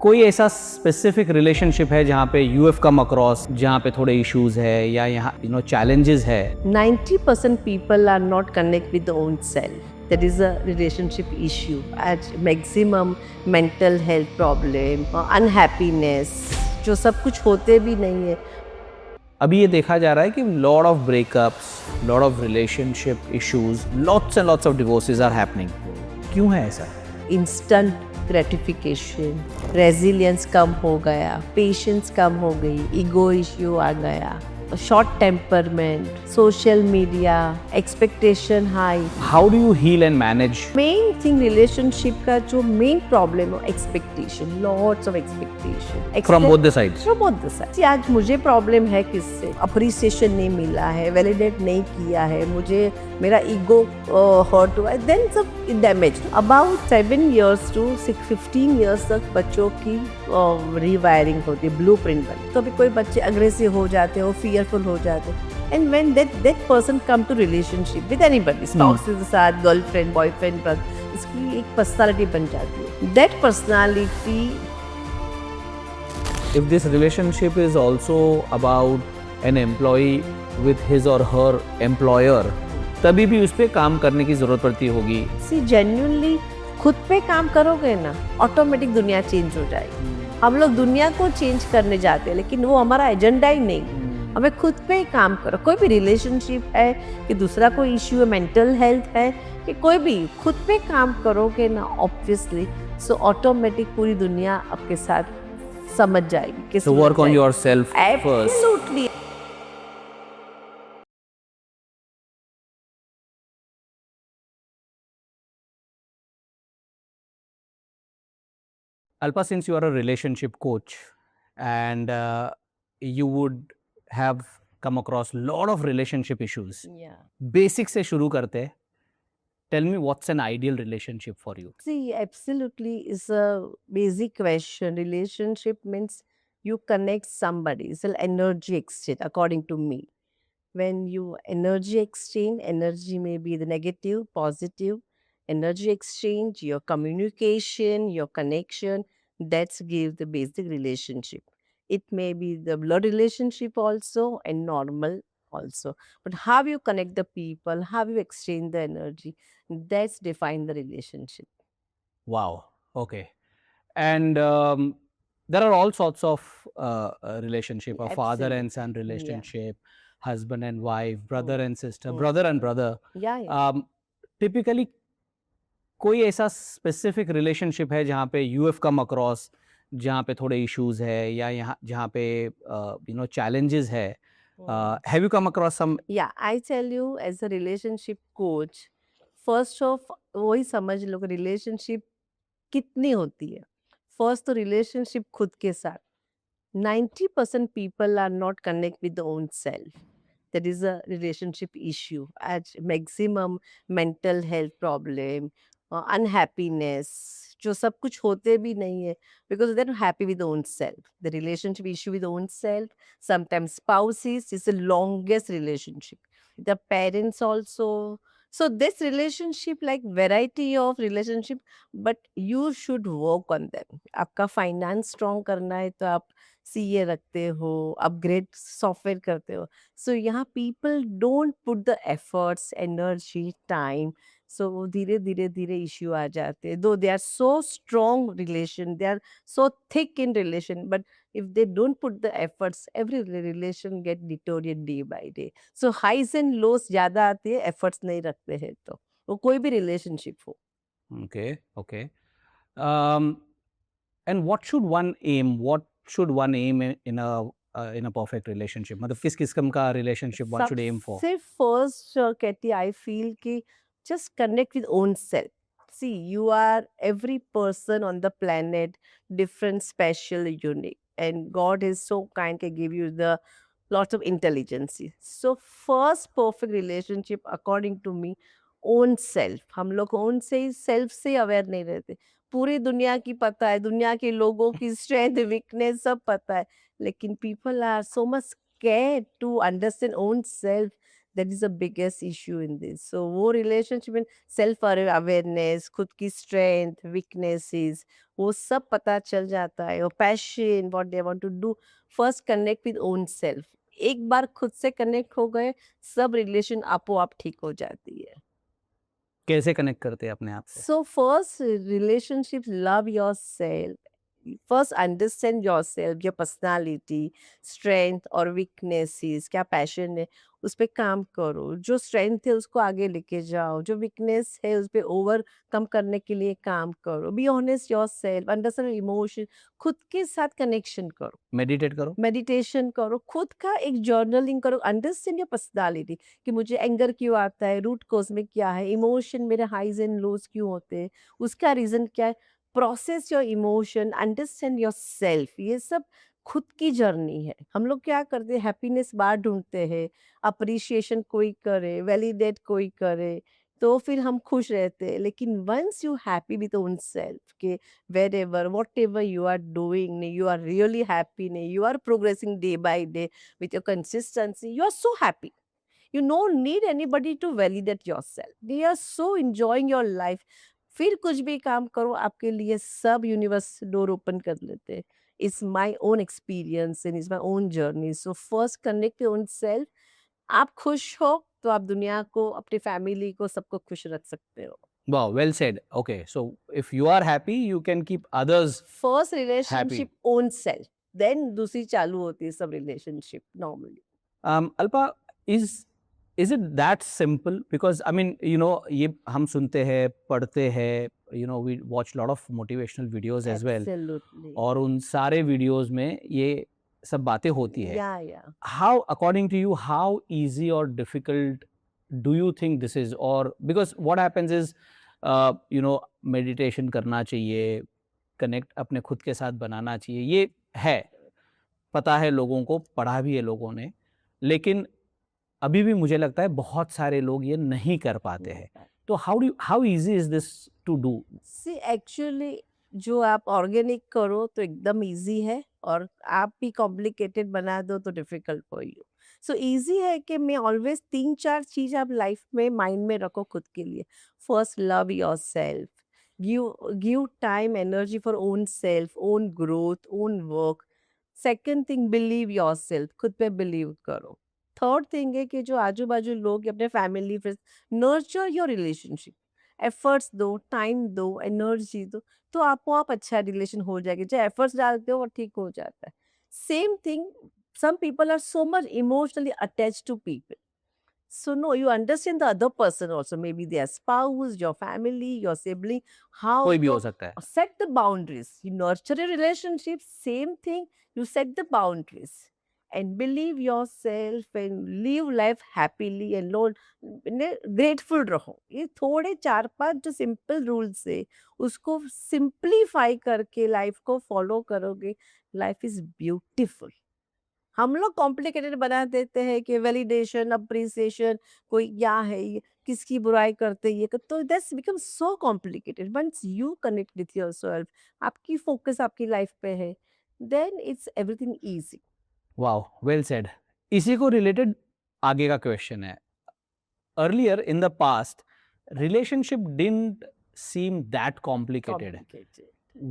कोई ऐसा specific relationship है जहाँ पे यू हैव कम अक्रॉस, जहाँ पे थोड़े इश्यूज है या यहाँ चैलेंजेस है? 90% people are not connect with their own self. There is a relationship issue. At maximum mental health problem, unhappiness, जो सब कुछ होते भी नहीं है. अभी ये देखा जा रहा है कि lot of breakups, lot of relationship issues, lots and lots of divorces are happening. क्यों है ऐसा? इंस्टेंट ग्रेटिफिकेशन, रेजिलियंस कम हो गया, पेशेंस कम हो गई, ईगो इश्यू आ गया, short temperament, social media, expectation high. How do you heal and manage? Main thing relationship का जो मेन प्रॉब्लम है expectation, lots of expectation from both the sides. From both the sides. आज मुझे problem है किससे? Appreciation नहीं मिला है, वैलिडेट नहीं किया है, मुझे मेरा ईगो हर्ट हुआ है, देन सब damage. About 7 years to 15 years तक बच्चों की रिवायरिंग होती है, ब्लूप्रिंट बनती. तो अभी कोई बच्चे अग्रेसिव हो जाते हो, फियरफुल हो जाते हैं. And when that person come to relationship with anybody, spouse के साथ, गर्लफ्रेंड, बॉयफ्रेंड, इसकी एक पर्सनालिटी बन जाती है. That personality. If this relationship is also about an employee with his or her employer, तभी भी उस पे काम करने की जरूरत पड़ती होगी. See, genuinely खुद पे काम करोगे ना, ऑटोमेटिक दुनिया चेंज हो जाएगी. हम लोग दुनिया को चेंज करने जाते हैं, लेकिन वो हमारा एजेंडा ही नहीं. हमें खुद पे ही काम करो. कोई भी रिलेशनशिप है कि दूसरा कोई इश्यू है, मेंटल हेल्थ है कि कोई भी, खुद पे काम करोगे ना ऑब्वियसली, सो ऑटोमेटिक पूरी दुनिया आपके साथ समझ जाएगी. So work on yourself first. Absolutely. Alpa, since you are a relationship coach and you would have come across lot of relationship issues. Yeah. Basic से शुरू करते हैं. Tell me what's an ideal relationship for you? See, absolutely is a basic question. Relationship means you connect somebody. It's an energy exchange, according to me. When you energy exchange, energy may be the negative, positive. Energy exchange, your communication, your connection, that's give the basic relationship. It may be the blood relationship also and normal also. But how you connect the people, how you exchange the energy, that's define the relationship. Wow. Okay. And there are all sorts of relationship, a father and Absolutely. son Yeah. relationship, husband and wife, brother Hmm. and sister, Hmm. brother and brother. Yeah. Typically कोई ऐसा specific relationship है जहाँ पे you have come across, जहाँ पे थोड़े issues है या यहाँ जहाँ पे चैलेंजेस है? Have you come across some? Yeah, I tell you, as a relationship coach, first of वही समझ लो कि रिलेशनशिप कितनी होती है. फर्स्ट तो रिलेशनशिप खुद के साथ. 90% people are not connect with their own self. There is a relationship issue. At maximum mental health problem, unhappiness, जो सब कुछ होते भी नहीं है, because they're not happy with their own self. The relationship issue with their own self. Sometimes spouses is the longest relationship. The parents also. So this relationship, like variety of relationship, but you should work on them. आपका finance strong करना है तो आप CA रखते हो, upgrade software करते हो. So यहाँ people don't put the efforts, energy, time. So वो धीरे धीरे धीरे इश्यू आ जाते हैं. Though they are so strong relation, they are so thick in relation, but if they don't put the efforts, every relation get deteriorate day by day. So highs and lows ज्यादा आते हैं, efforts नहीं रखते हैं तो वो कोई भी रिलेशनशिप हो. Okay, okay. And what should one aim? What should one aim in a perfect relationship? मतलब किस किस्म का relationship one should aim for? सबसे फर्स्ट कहती आई फील कि just connect with own self. See, you are every person on the planet different, special, unique, and God is so kind के give you the lot of intelligency. So first perfect relationship according to me, own self. हम लोग own से ही, self से aware नहीं रहते. पूरी दुनिया की पता है, दुनिया के लोगों की स्ट्रेंथ, वीकनेस सब पता है, लेकिन people are so much scared to understand own self. That is the biggest issue in this. So वो रिलेशनशिप में सेल्फ अवेयरनेस, खुद की स्ट्रेंथ, वीकनेसेस, वो सब पता चल जाता है. और passion, what they want to do, first connect with own self. एक बार खुद से कनेक्ट हो गए, सब रिलेशन आपो आप ठीक हो जाती है. कैसे कनेक्ट करते हैं अपने आप से? So first relationship, love yourself. First understand yourself, your personality, strength और weaknesses, क्या passion है, उस पे काम करो. जो strength है उसको आगे लेके जाओ, जो weakness है उस पे overcome करने के लिए काम करो. Be honest yourself, understand your emotion, खुद के साथ connection करो. मेडिटेट करो? मेडिटेशन करो, खुद का एक जर्नलिंग करो, अंडरस्टैंड योर पर्सनालिटी कि मुझे एंगर क्यों आता है, रूट कॉज में क्या है, इमोशन मेरे हाइज एंड लोज क्यों होते हैं, उसका रीजन क्या है. Process your emotion, understand your self. ये सब खुद की जर्नी है. हम लोग क्या करते हैं, हैप्पीनेस बाहर ढूंढते हैं, अप्रिशिएशन कोई करे, वैलिडेट कोई करे, तो फिर हम खुश रहते हैं. लेकिन once you happy with own self के wherever, whatever you are doing, you are really happy, you are progressing day by day with your consistency, you are so happy. You don't need anybody to validate yourself. They are so enjoying your life. फिर कुछ भी काम करो, आपके लिए सब universe door open कर लेते हैं. It's my own experience and it's my own journey. So first connect own self. आप खुश हो तो आप दुनिया को, अपनी फैमिली को, सबको खुश रख सकते हो. Wow, well said. Okay, so if you are happy, you can keep others first happy. Relationship own self, then दूसरी चालू होती है सब relationship normally. Alpa, is it that simple? Because I mean, ये हम सुनते हैं, पढ़ते हैं, we watch lot of motivational videos as well. Absolutely. और उन सारे videos में ये सब बातें होती है. Yeah. How, according to you, how easy or difficult do you think this is? Or because what happens is, meditation करना चाहिए, connect अपने खुद के साथ बनाना चाहिए, ये है, पता है लोगों को, पढ़ा भी है लोगों ने, लेकिन अभी भी मुझे लगता है बहुत सारे लोग ये नहीं कर पाते हैं. तो how easy is this to do? See actually जो आप ऑर्गेनिक करो तो एकदम इजी है, और आप भी कॉम्प्लिकेटेड बना दो तो difficult for you. So easy है कि मैं ऑलवेज 3-4 चीज आप लाइफ में माइंड में रखो खुद के लिए. First, love your self. Give time energy for own self, own growth, own work. Second thing, believe your self, खुद पे बिलीव करो. थर्ड थिंग है कि जो आजू बाजू लोग, अपने family friends, nurture your relationship. Efforts दो, टाइम दो, एनर्जी दो, तो आपको आप अच्छा रिलेशन हो जाएगा. जो एफर्ट्स डालते हो वो ठीक हो जाता है. Same thing, some people are so much emotionally attached to people. So no, you understand the other person also, maybe their spouse, your family, your sibling, how कोई भी हो to सकता है. set the boundaries. You nurture a relationship, same thing, you set the boundaries and believe yourself and live life happily and grateful रहो. ये थोड़े 4-5 जो simple rules है, उसको सिंप्लीफाई करके लाइफ को फॉलो करोगे, लाइफ इज ब्यूटिफुल. हम लोग कॉम्प्लिकेटेड बना देते हैं कि वैलिडेशन, अप्रिसिएशन, कोई क्या है ये, किसकी बुराई करते ये, तो that's become so complicated. Once you connect with yourself, आपकी फोकस आपकी लाइफ पे है, then it's everything easy. Wow, well said. इसी को रिलेटेड आगे का क्वेश्चन है. Earlier in the past, relationship didn't seem that complicated.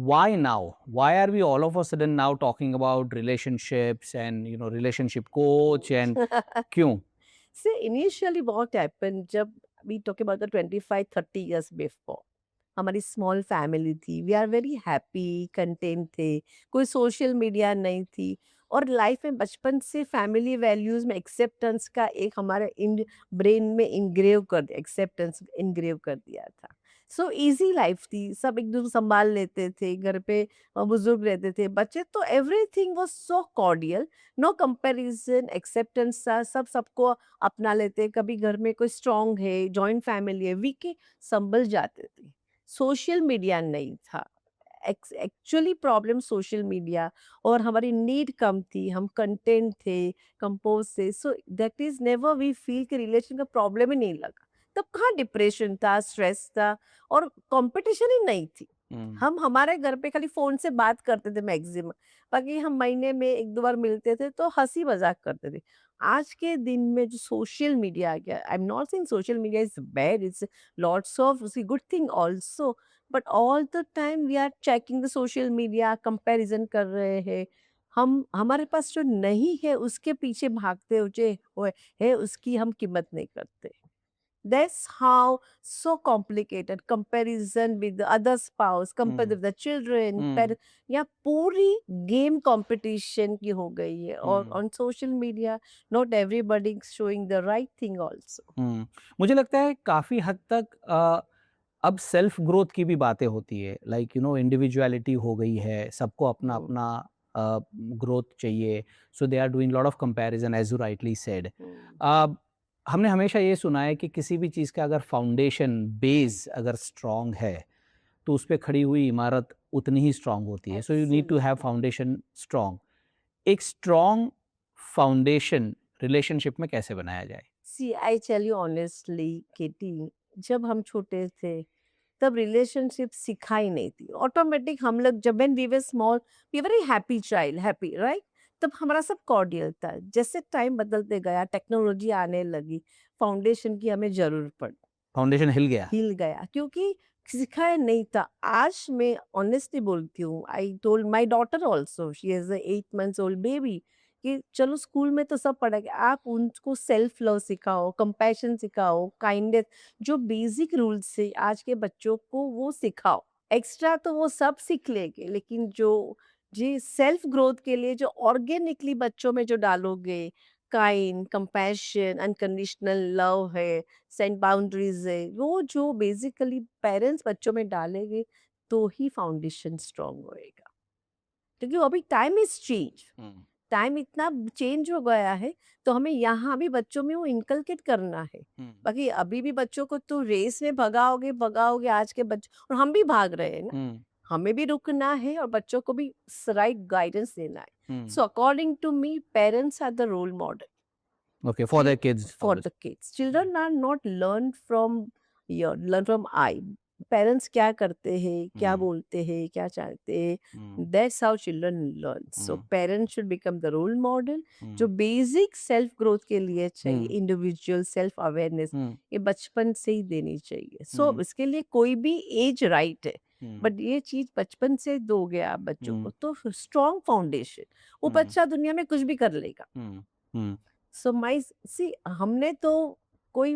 Why now? Why are we all of a sudden now talking about relationships and relationship coach and क्यों? See, initially what happened, जब we talk about the 25-30 years before, हमारी small family थी, we are very happy, content थे, कोई social media नहीं थी, और life में बचपन से फैमिली वैल्यूज में एक्सेप्टेंस का एक हमारे इन ब्रेन में इंग्रेव कर दिया, एक्सेप्टेंस इंग्रेव कर दिया था. सो इजी लाइफ थी, सब एक दूसरे संभाल लेते थे, घर पे बुजुर्ग रहते थे, बच्चे, तो everything was so cordial, no comparison, acceptance था, सब सबको अपना लेते. कभी घर में कोई स्ट्रांग है, जॉइंट फैमिली है, वी के संभल जाते थे. सोशल मीडिया नहीं था. एक्चुअली प्रॉब्लम सोशल मीडिया, और हमारी नीड कम थी, हम कंटेंट थे, कंपोज थे. So that is never we feel कि रिलेशन का प्रॉब्लम ही नहीं लगा. तब कहाँ डिप्रेशन था, स्ट्रेस था, और कंपटीशन ही नहीं थी. हम हमारे घर पे खाली फोन से बात करते थे मैक्सिमम, बाकी हम महीने में एक दो बार मिलते थे तो हंसी मजाक करते थे। आज के दिन में जो सोशल मीडिया आ गया, I am not saying social media is bad, it's lots of good thing also, but all the time we are checking the social media, comparison कर रहे हैं। हम हमारे पास जो नहीं है उसके पीछे भागते हुए है, उसकी हम कीमत नहीं करते। That's how so complicated comparison with the other spouse, compare with the children, या पूरी गेम कंपटीशन की हो गई है। और on social media not everybody showing the right thing also. मुझे लगता है काफी हद तक अब सेल्फ ग्रोथ की भी बातें होती है, लाइक इंडिविजुअलिटी हो गई है, सबको अपना अपना ग्रोथ चाहिए, so they are doing lot of comparison as you rightly said. हमने हमेशा ये सुना है कि किसी भी चीज़ का अगर फाउंडेशन बेस अगर स्ट्रांग है तो उस पे खड़ी हुई इमारत उतनी ही स्ट्रांग होती है, so you need to have foundation strong. एक स्ट्रांग फाउंडेशन रिलेशनशिप में कैसे बनाया जाए? See I tell you honestly केटी, जब हम छोटे थे तब रिलेशनशिप सिखाई नहीं थी। ऑटोमेटिक हम लोग जब when we were small, we were happy child, happy right, तब हमारा सब कॉर्डियल था। जैसे टाइम बदलते गया, टेक्नोलॉजी आने लगी, फाउंडेशन की हमें जरूरत पड़ी, फाउंडेशन हिल गया। हिल गया क्योंकि सिखाया नहीं था। आज मैं ऑनेस्टली बोलती हूँ, I told my daughter also, she is a 8 months old baby, कि चलो स्कूल में तो सब पढ़ाएंगे, आप उनको सेल्फ लव सिखाओ, कंपैशन सिखाओ, काइंडनेस, जो बेसिक रूल्स है आज के बच्चों को वो सिखाओ। एक्स्ट्रा तो वो सब सीख लेंगे, लेकिन जो जी सेल्फ ग्रोथ के लिए जो ऑर्गेनिकली बच्चों में जो डालोगे, काइंड, कंपैशन, अनकंडीशनल लव है, सेट बाउंड्रीज है, वो जो बेसिकली पेरेंट्स बच्चों में डालेंगे तो ही फाउंडेशन स्ट्रांग होएगा। क्योंकि अभी टाइम इज चेंज, टाइम इतना चेंज हो गया है, तो हमें यहाँ भी बच्चों में वो इनकलकेट करना है। बाकी अभी भी बच्चों को तो रेस में भगाओगे भगाओगे आज के बच्चे, और हम भी भाग रहे हैं ना, हमें भी रुकना है और बच्चों को भी राइट गाइडेंस देना है। So according to me, parents are the role model Okay, for their kids. for the kids. Children are not learned from your, learn from I. Parents क्या करते हैं, क्या बोलते हैं, क्या चाहते हैं, that's how children learn. So parents should become the role model. जो बेसिक सेल्फ ग्रोथ के लिए चाहिए, इंडिविजुअल सेल्फ अवेयरनेस, ये बचपन से ही देनी चाहिए। सो इसके लिए कोई भी एज राइट है, बट ये चीज बचपन से दोगे आप बच्चों को तो स्ट्रॉन्ग फाउंडेशन, वो बच्चा दुनिया में कुछ भी कर लेगा। सो माई सी, हमने तो कोई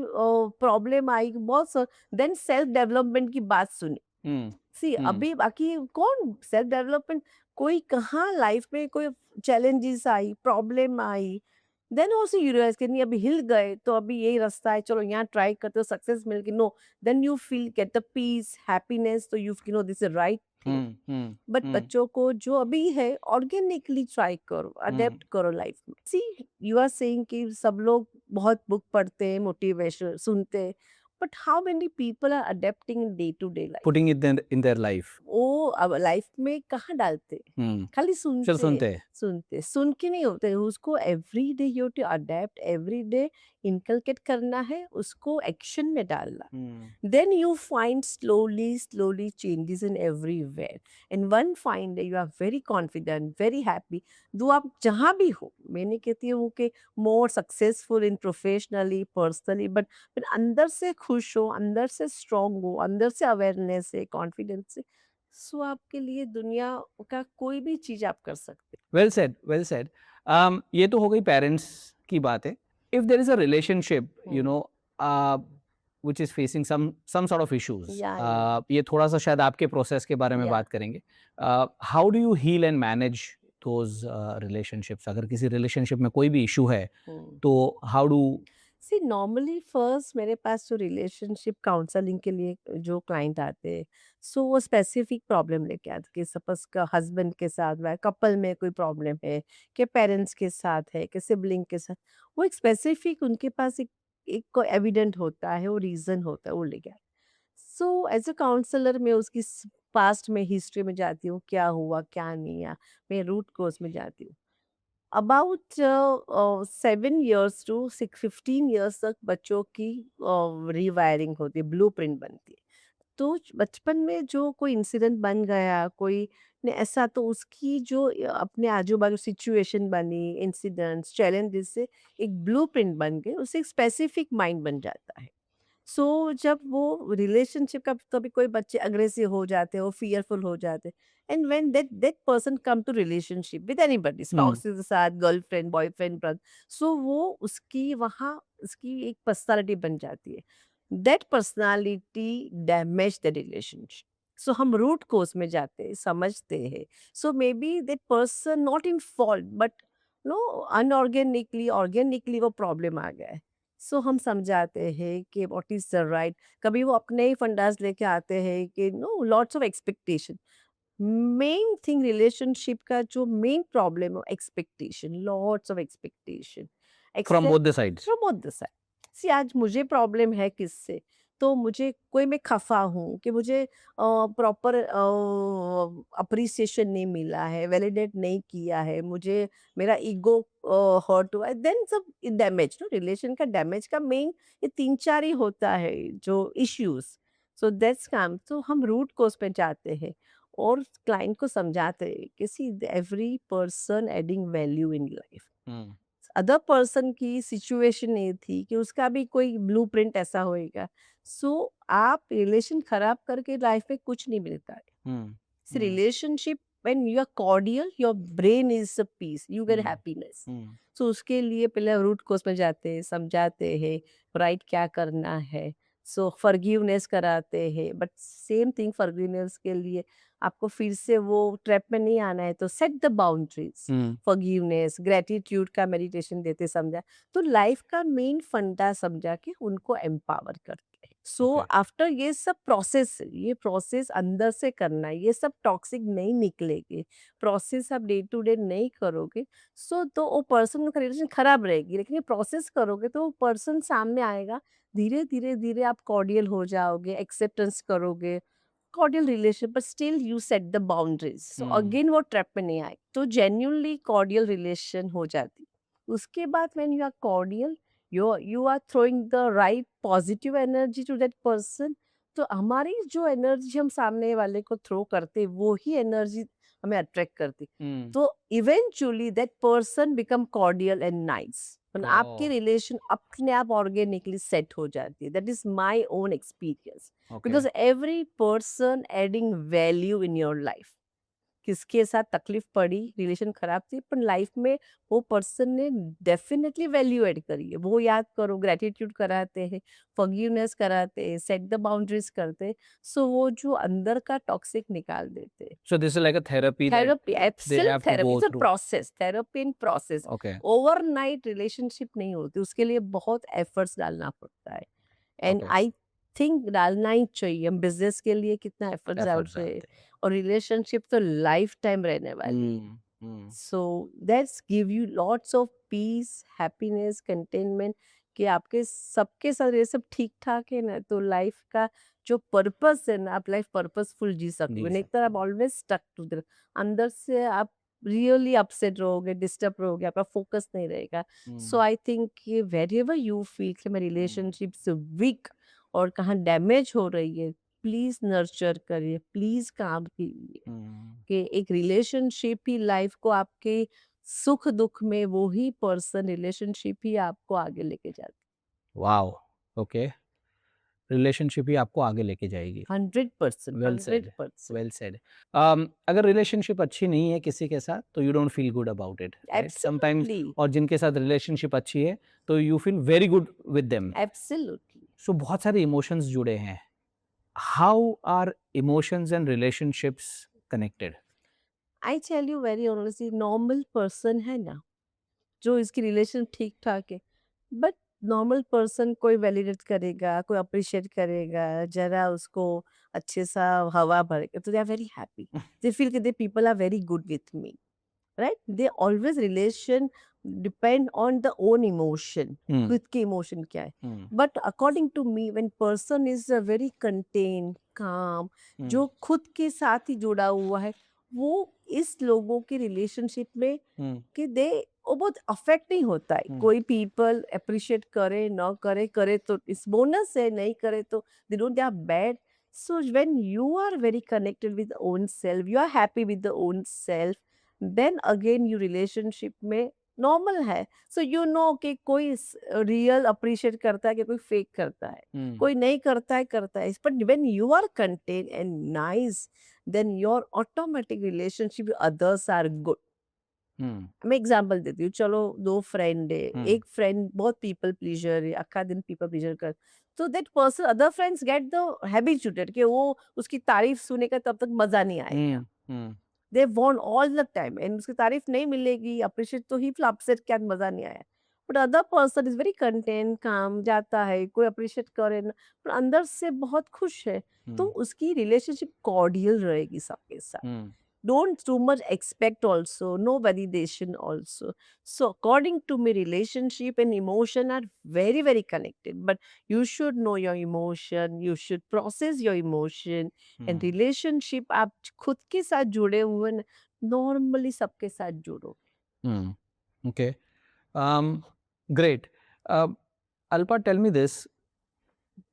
प्रॉब्लम आई बहुत, देन सेल्फ डेवलपमेंट की बात सुनी। सी अभी बाकी कौन सेल्फ डेवलपमेंट, कोई कहाँ लाइफ में कोई चैलेंजेस आई, प्रॉब्लम आई, देन ऑल्सो यू रियलाइज कि नहीं अभी हिल गए तो अभी यही रास्ता है, चलो यहाँ ट्राई करते हो, सक्सेस मिल गई, no, then you feel get the peace, happiness, तो you know this is right thing. But बच्चों को जो अभी है ऑर्गेनिकली ट्राई करो, अडेप्ट करो लाइफ में। सी यू आर सेइंग कि सब लोग बहुत बुक पढ़ते हैं, मोटिवेशन सुनते हैं, but how many people are adapting in day to day life? Putting it in their life. वो अब लाइफ में कहाँ डालते? खाली सिर्फ सुनते हैं। सुनते सुन के नहीं होते, उसको every day you to adapt, every day inculcate करना है, उसको एक्शन में डालना। Then you find slowly changes in everywhere, and one fine day you are very confident, very happy, दो आप जहाँ भी हो, मैं नहीं कहती हूँ कि more successful in professionally, personally, but फिर अंदर से खुश हो, अंदर से strong हो, अंदर से awareness है, confidence है, सो आपके लिए दुनिया का कोई भी चीज आप कर सकते हैं। Well said, well said. ये तो हो गई पेरेंट्स की बात है। If there is a relationship, uh, which is facing some sort of issues, Yeah. ये थोड़ा सा शायद आपके प्रोसेस के बारे में Yeah. बात करेंगे। How do you heal and manage those relationships? अगर किसी रिलेशनशिप में कोई भी इशू है, तो how do see normally first मेरे पास जो रिलेशनशिप काउंसलिंग के लिए जो क्लाइंट आते हैं, सो वो स्पेसिफिक प्रॉब्लम लेके आते हैं कि सपोज का हस्बैंड के साथ व कपल में कोई प्रॉब्लम है, कि पेरेंट्स के साथ है, कि सिबलिंग के साथ, वो एक स्पेसिफिक उनके पास एक एविडेंट होता है, वो रीजन होता है, वो लेके आते। सो एज अ काउंसलर मैं उसकी पास्ट में हिस्ट्री में जाती हूँ, क्या हुआ क्या नहीं हुआ, मैं रूट कोज में जाती हूँ। अबाउट 7 इयर्स टू 15 इयर्स तक बच्चों की रीवायरिंग होती है, ब्लूप्रिंट बनती है। तो बचपन में जो कोई इंसिडेंट बन गया, कोई ने ऐसा, तो उसकी जो अपने आजू-बाजू सिचुएशन बनी, इंसिडेंट्स, चैलेंजेस से एक ब्लूप्रिंट बन गए, उससे एक स्पेसिफिक माइंड बन जाता है। सो जब वो रिलेशनशिप का कभी कोई बच्चे अग्रेसिव हो जाते हैं, वो फियरफुल हो जाते हैं, and when that person come to relationship with anybody, हुँ, स्पाउस के साथ, गर्लफ्रेंड, बॉयफ्रेंड, ब्रदर, सो वो उसकी वहाँ उसकी एक पर्सनालिटी बन जाती है। That personality damage the relationship. So हम रूट कोज में जाते हैं, समझते हैं। So maybe that person not in fault, but no, unorganically organically वो प्रॉब्लम आ गया है। सो हम समझाते हैं कि व्हाट इज द राइट। कभी वो अपने ही फंडास लेके आते हैं कि no, lots of expectation. Main thing relationship का जो मेन प्रॉब्लम है, expectation, lots of expectation, from except both the sides. From both the side. See, आज मुझे प्रॉब्लम है किससे, तो मुझे कोई, मैं खफा हूँ कि मुझे प्रॉपर अप्रिसिएशन नहीं मिला है, वैलिडेट नहीं किया है, मुझे मेरा ईगो हर्ट हुआ है, देन सब डैमेज, नो, रिलेशन का डैमेज का मेन ये तीन चार ही होता है जो इश्यूज। सो दैट्स काम, तो हम रूट कोज पे जाते हैं और क्लाइंट को समझाते हैं कि see, every person adding value in life. Hmm, other person की सिचुएशन ये थी कि उसका भी कोई ब्लूप्रिंट ऐसा होएगा। सो आप रिलेशन खराब करके लाइफ में कुछ नहीं मिलता है। Hmm, hmm, relationship, when you are cordial, your brain is a peace, you get hmm, happiness. Hmm, so उसके लिए पहले रूट कोज में जाते हैं, समझाते हैं राइट क्या करना है। सो फॉरगिवनेस कराते हैं, बट सेम थिंग, फॉरगिवनेस के लिए आपको फिर से वो ट्रैप में नहीं आना है, तो set the boundaries. Hmm, forgiveness, gratitude का मेडिटेशन देते समझा, तो लाइफ का मेन फंडा समझा के उनको एम्पावर करते हैं। So okay. आफ्टर ये सब प्रोसेस, ये प्रोसेस अंदर से करना है, ये सब टॉक्सिक नहीं निकलेगी, प्रोसेस आप डे टू डे नहीं करोगे, सो तो वो पर्सन का रिलेशन खराब रहेगी, लेकिन ये प्रोसेस करोगे तो वो पर्सन सामने आएगा। धीरे धीरे धीरे आप कॉर्डियल हो जाओगे, एक्सेप्टेंस करोगे, cordial relation, but still you set the boundaries, so hmm, again वो ट्रैप में नहीं आए, तो जेन्यूनली कॉर्डियल रिलेशन हो जाती। उसके बाद when you are cordial, you are throwing the right positive energy to that person, तो हमारी जो एनर्जी हम सामने वाले को थ्रो करते, वो ही एनर्जी हमें अट्रैक्ट करती। हुँ, तो eventually that person become cordial and nice, आपकी ओह! रिलेशन अपने आप ऑर्गेनिकली सेट हो जाती है। That is my own experience, okay. Because every person adding value in your life. किसके साथ तकलीफ पड़ी, रिलेशन खराब थी, पर लाइफ में वो पर्सन ने डेफिनेटली वैल्यू ऐड करी है, वो याद करो, ग्रेटिट्यूड कराते हैं, फॉरगिवनेस कराते हैं, सेट द बाउंड्रीज करते हैं, सो वो जो अंदर का टॉक्सिक निकाल देते हैं। So this is like a therapy that therapy, they absolute have to therapy, go it's a through. Process, therapy in process. Okay, overnight relationship नहीं होती, उसके लिए बहुत एफर्ट्स डालना पड़ता है, एंड okay. आई थिंक डालना ही चाहिए। हम बिजनेस के लिए कितना एफर्ट्स एफर्ट्स डालते हैं, डालते हैं। और रिलेशनशिप तो लाइफ टाइम रहने वाली है। Hmm, hmm, so that's give you lots of peace, happiness, containment, कि आपके सबके साथ ये सब ठीक ठाक है ना, तो लाइफ का जो पर्पस है ना, आप लाइफ पर्पसफुल जी जी सकोगे, नहीं तो आप सकते हैं। ऑलवेज स्टक टू द, अंदर से आप रियली अपसेट रहोगे, डिस्टर्ब रहोगे, आपका फोकस नहीं रहेगा। सो हुँ, आई थिंक कि वेर एवर यू फील कि मेरी हुँ, रिलेशनशिप वीक और कहाँ डैमेज हो रही है, प्लीज नर्चर करिए, प्लीज काम कीजिए, हुँ। कि एक रिलेशनशिप ही लाइफ को आपके सुख दुख में, वो ही पर्सन, रिलेशनशिप ही आपको आगे लेके जाती वॉव! ओके, रिलेशनशिप ही आपको आगे लेके जाएगी। 100%, well hundred said, percent well said. अगर रिलेशनशिप अच्छी नहीं है किसी के साथ तो you don't feel good about it, right? Sometimes absolutely, और जिनके साथ रिलेशनशिप अच्छी है तो you feel very good with them. Absolutely. So बहुत सारे इमोशंस जुड़े हैं। How are emotions and relationships connected? I tell you very honestly, normal person है ना, जो इसकी रिलेशन ठीक ठाक है, बट नॉर्मल पर्सन कोई वैलिडेट करेगा, कोई अप्रिशिएट करेगा, जरा उसको अच्छे सा हवा भरेगा, तो they are very happy, they feel कि they people are very good with me, right? They always relation depend on the own emotion, hmm, खुद के इमोशन क्या है। Hmm, but according to me, when person is very content, calm, hmm, जो खुद के साथ ही जुड़ा हुआ है, वो इस लोगों के रिलेशनशिप में हुँ, कि दे, वो बहुत अफेक्ट नहीं होता है, हुँ, कोई पीपल अप्रिशिएट करे न करे, करे तो इस बोनस है, नहीं करे तो they don't, they are bad, So when you are very connected with own self, you are happy with the own self, then again your relationship में normal है. So you know कि कोई real appreciate करता है कि कोई fake करता है. हम्म कोई नहीं करता है. But when you are content and nice, then your automatic relationship with others are good. हम्म मैं एग्जांपल देती हूँ. चलो 2 फ्रेंड है. हम्म एक फ्रेंड बहुत पीपल प्लीजर है, आखा दिन पीपल प्लीजर कर. तो that person, other friends get the habituated कि वो उसकी तारीफ सुनेगा तब तक मजा नहीं आएगा. Hmm they want all the time and उसकी तारीफ नहीं मिलेगी, अप्रिशिएट तो ही फिर अपसेट क्या मजा नहीं आया. But other person is very content, काम जाता है, कोई अप्रिशिएट करे ना, पर अंदर से बहुत खुश है. तो उसकी रिलेशनशिप कॉर्डियल रहेगी सबके साथ. हम्म Don't too much expect also, no validation also. So according to me, relationship and emotion are very very connected, but you should know your emotion, you should process your emotion. And relationship आप खुद के साथ जुड़े हुए ना, normally सबके साथ जुड़ो. okay. Great. Alpa, tell me this.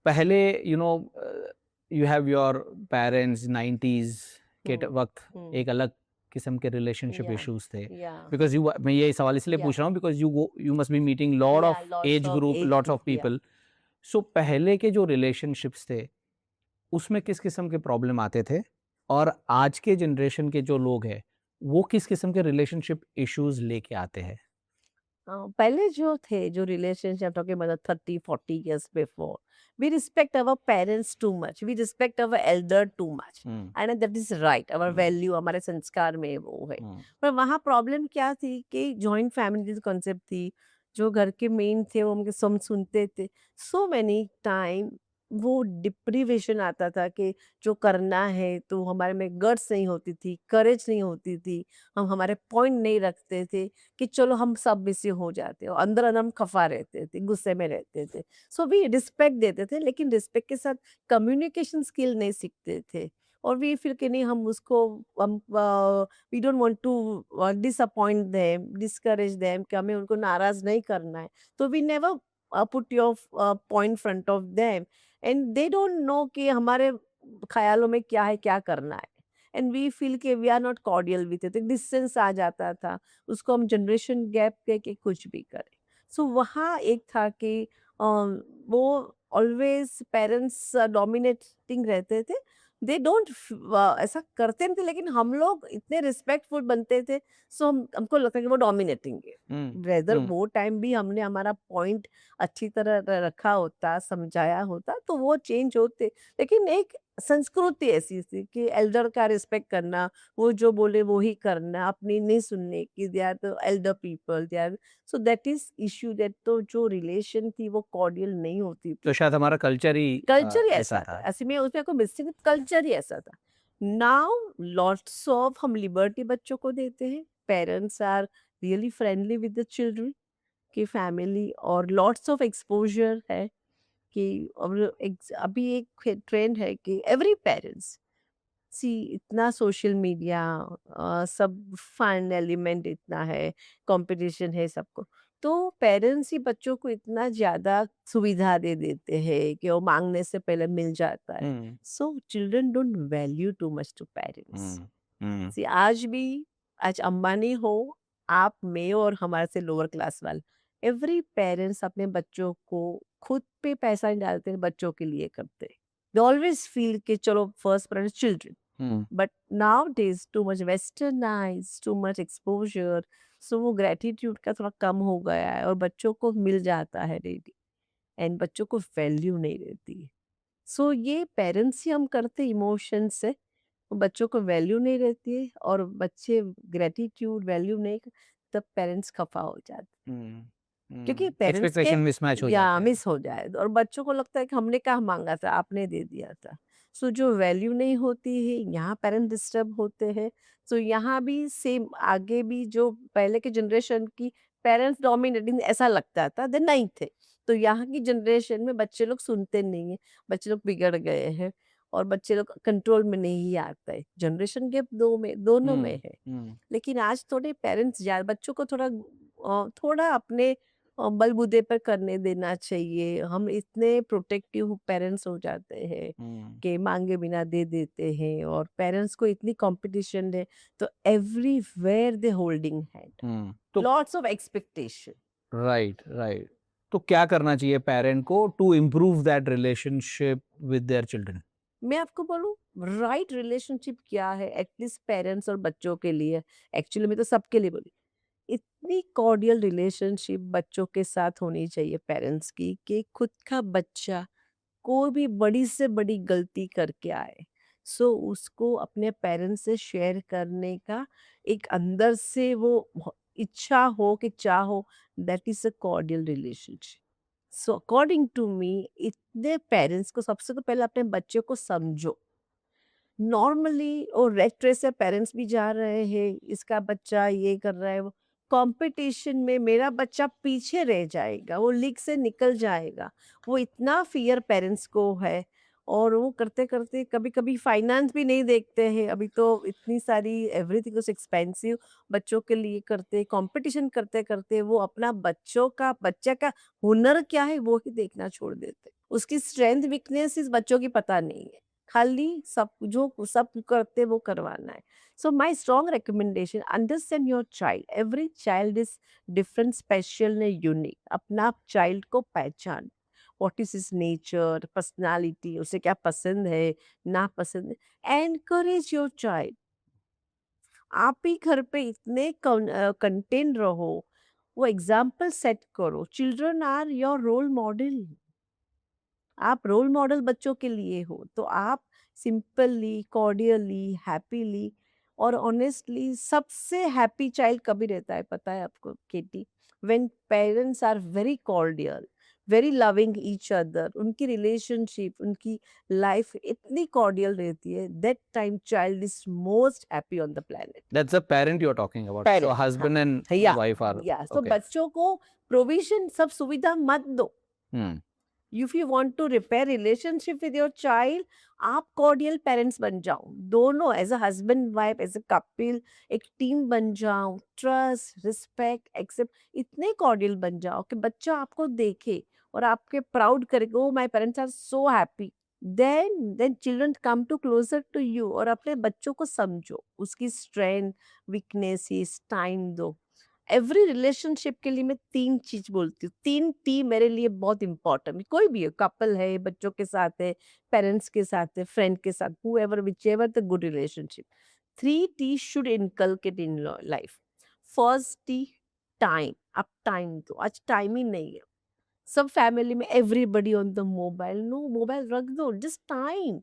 पहले you have your parents 90s के वक्त एक अलग किस्म के रिलेशनशिप Yeah, इश्यूज थे. yeah, बिकॉज यू, मैं ये सवाल इसलिए Yeah. पूछ रहा हूँ because you must be meeting lot Yeah, of lots age of group, age lots of group, yeah. People. So पहले के जो रिलेशनशिप्स थे उसमें किस किस्म के प्रॉब्लम आते थे, और आज के जनरेशन के जो लोग हैं वो किस किस्म के रिलेशनशिप इश्यूज लेके आते हैं? पहले जो थे, जो रिलेशनशिप टॉकिंग मतलब 30-40 years before, we respect our parents too much, we respect our elder too much, and that is right, our value, हमारे संस्कार में वो है. पर वहाँ प्रॉब्लम क्या थी कि जॉइंट फैमिली की कॉन्सेप्ट थी. जो घर के मेन थे वो हमके सब सुनते थे. सो मैनी टाइम वो डिप्रीवेशन आता था कि जो करना है तो हमारे में गट्स नहीं होती थी, करेज नहीं होती थी, हम हमारे पॉइंट नहीं रखते थे कि चलो हम सब में से हो जाते हो. अंदर अंदर हम खफा रहते थे, गुस्से में रहते थे. सो वी रिस्पेक्ट देते थे, लेकिन रिस्पेक्ट के साथ कम्युनिकेशन स्किल नहीं सीखते थे. और वी फील कि नहीं, हम उसको हम we don't want to disappoint them, discourage them, कि हमें उनको नाराज नहीं करना है. तो we never put your point front of them, and they don't know कि हमारे ख्यालों में क्या है, क्या करना है. एंड वी फील कि we are not cordial with it, distance आ जाता था. उसको हम जनरेशन गैप कह के कुछ भी करें. सो वहाँ एक था कि वो ऑलवेज पेरेंट्स डोमिनेटिंग रहते थे. दे डोंट ऐसा करते नहीं थे, लेकिन हम लोग इतने रिस्पेक्टफुल बनते थे. सो हमको लगता है कि वो डोमिनेटिंग है. वेदर वो टाइम भी हमने हमारा पॉइंट अच्छी तरह रखा होता, समझाया होता, तो वो चेंज होते. लेकिन एक संस्कृति ऐसी थी कि एल्डर का रिस्पेक्ट करना, वो जो बोले वो ही करना, अपनी नहीं सुनने की. They are the elder people, they are. So that is issue, that तो जो रिलेशन थी वो कॉर्डियल नहीं होती तो थी. शायद हमारा कल्चर ही कल्चर ही ऐसा ऐसा था. था. ऐसे में उसमें कोई मिस्टेक, कल्चर ही ऐसा था. नाउ लॉट्स ऑफ हम लिबर्टी बच्चों को देते हैं. Parents are really friendly with the children की फैमिली, और लॉट्स ऑफ एक्सपोजर है कि अभी एक ट्रेंड है कि एवरी पेरेंट्स सी, इतना सोशल मीडिया, सब फन एलिमेंट इतना है, कंपटीशन है सबको. तो पेरेंट्स ही बच्चों को इतना ज्यादा सुविधा दे देते हैं कि वो मांगने से पहले मिल जाता है. So children don't value too much to parents. See आज अंबानी हो, आप, मैं और हमारे से लोअर क्लास वाले, एवरी पेरेंट्स अपने बच्चों को खुद पे पैसा नहीं डालते, बच्चों के लिए करते. दे ऑलवेज फील कि चलो first priority children. But nowadays too much westernized, too much exposure, so वो gratitude का थोड़ा कम हो गया है, और बच्चों को मिल जाता है डेली, एंड बच्चों को वैल्यू नहीं रहती. सो ये पेरेंट्स ही हम करते इमोशन से, बच्चों को वैल्यू नहीं रहती है, और बच्चे ग्रेटिट्यूड वैल्यू नहीं, तब पेरेंट्स खफा हो जाते हैं. क्योंकि पेरेंट्स के एक्सपेक्टेशन मिसमैच हो या जाते हैं. मिस हो जाए, और बच्चों को लगता है कि हमने क्या मांगा था, आपने दे दिया था. सो जो वैल्यू नहीं होती है, यहाँ पेरेंट डिस्टर्ब होते हैं. सो यहाँ भी सेम, आगे भी जो पहले के जनरेशन की पेरेंट्स डोमिनेटिंग ऐसा लगता था, दे नहीं थे. तो यहाँ की जनरेशन में बच्चे लोग सुनते नहीं है, बच्चे लोग बिगड़ गए हैं, और बच्चे लोग कंट्रोल में नहीं आता है. जनरेशन गैप दोनों में है. लेकिन आज थोड़े पेरेंट्स बच्चों को थोड़ा थोड़ा अपने बलबूते पर करने देना चाहिए। हम इतने प्रोटेक्टिव पेरेंट्स हो जाते हैं कि मांगे बिना दे देते हैं, और पेरेंट्स को इतनी कंपटीशन है, तो एवरीवेयर दे होल्डिंग हैंड, तो lots of expectation. Right right, तो क्या करना चाहिए पेरेंट को to improve that relationship with their children? मैं आपको बोलूं, राइट रिलेशनशिप क्या है एटलीस्ट पेरेंट्स और बच्चों के लिए, एक्चुअली मैं तो सबके लिए बोली, इतनी कॉर्डियल रिलेशनशिप बच्चों के साथ होनी चाहिए पेरेंट्स की कि खुद का बच्चा कोई भी बड़ी से बड़ी गलती करके आए, सो उसको अपने पेरेंट्स से शेयर करने का एक अंदर से वो इच्छा हो कि चाहो, that is a cordial relationship. So according to me, इतने पेरेंट्स को सबसे तो पहले अपने बच्चे को समझो। नॉर्मली और रेट रेस से पेरेंट्स भी जा रहे हैं, इसका बच्चा ये कर रहा है, वो कंपटीशन में मेरा बच्चा पीछे रह जाएगा, वो लीग से निकल जाएगा, वो इतना फियर पेरेंट्स को है। और वो करते करते कभी कभी फाइनेंस भी नहीं देखते हैं, अभी तो इतनी सारी एवरीथिंग इज एक्सपेंसिव, बच्चों के लिए करते कंपटीशन करते करते वो अपना बच्चे का हुनर क्या है वो ही देखना छोड़ देते, उसकी स्ट्रेंथ वीकनेस इस बच्चों की पता नहीं है, खाली सब जो सब करते वो करवाना है। So my strong recommendation, understand your child, every child is different, special ने यूनिक, अपना चाइल्ड को पहचान, what is his nature, personality, उसे क्या पसंद है ना पसंद है, एनकरेज योर चाइल्ड। आप ही घर पे इतने कंटेंट रहो, वो एग्जाम्पल सेट करो, children are your role model, आप रोल मॉडल बच्चों के लिए हो, तो आप सिंपली, कॉर्डियली, हैप्पीली और ऑनेस्टली, सबसे हैप्पी चाइल्ड कभी रहता है पता है आपको Katie, when parents are very cordial, very loving each other, उनकी रिलेशनशिप, उनकी लाइफ इतनी कॉर्डियल रहती है, that time child is most happy on the planet. That's the parent you're talking about. So parent, हाँ, husband and या wife are या तो okay. बच्चों को प्रोविजन सब सुविधा मत दो। Hmm. If you want to repair relationship with your child, आप कॉर्डियल पेरेंट्स बन जाओ, दोनों as a husband wife, as a couple, एक टीम बन जाओ, ट्रस्ट, रिस्पेक्ट, एक्सेप्ट, इतने कॉर्डियल बन जाओ कि बच्चा आपको देखे और आपके प्राउड करेगा, oh my parents are so happy, then children come to closer to you, और अपने बच्चों को समझो, उसकी स्ट्रेंथ, वीकनेसेस, टाइम दो। एवरी रिलेशनशिप के लिए मैं 3 चीज बोलती हूँ, 3 टी मेरे लिए बहुत इंपॉर्टेंट, कोई भी है, कपल है, बच्चों के साथ है, पेरेंट्स के साथ है, फ्रेंड के साथ, whoever whichever the good relationship, 3 T should inculcate in life. First T, time, अब टाइम दो, आज टाइम ही नहीं है, सब फैमिली में everybody on the mobile, no, mobile रख दो, जस्ट टाइम।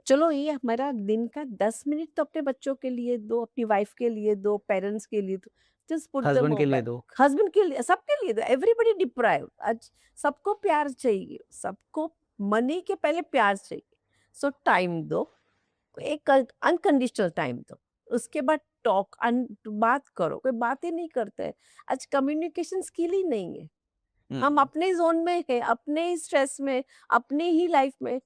चलो ये हमारा दिन का 10 मिनट तो अपने बच्चों के लिए दो, अपनी वाइफ के लिए दो, पेरेंट्स के लिए दो, जस्ट पुट द Husband के लिए मोबाइल, दो. हस्बैंड के लिए, सबके लिए दो, एवरीबडी डिप्राइव, आज सबको प्यार चाहिए, सबको मनी के पहले प्यार चाहिए, सो टाइम दो, एक अनकंडीशनल टाइम दो, उसके बाद टॉक, बात करो, कोई बात ही नहीं करता है, आज कम्युनिकेशन स्किल ही नहीं है, हम अपने जोन में है, अपने ही स्ट्रेस में, अपनी ही लाइफ में,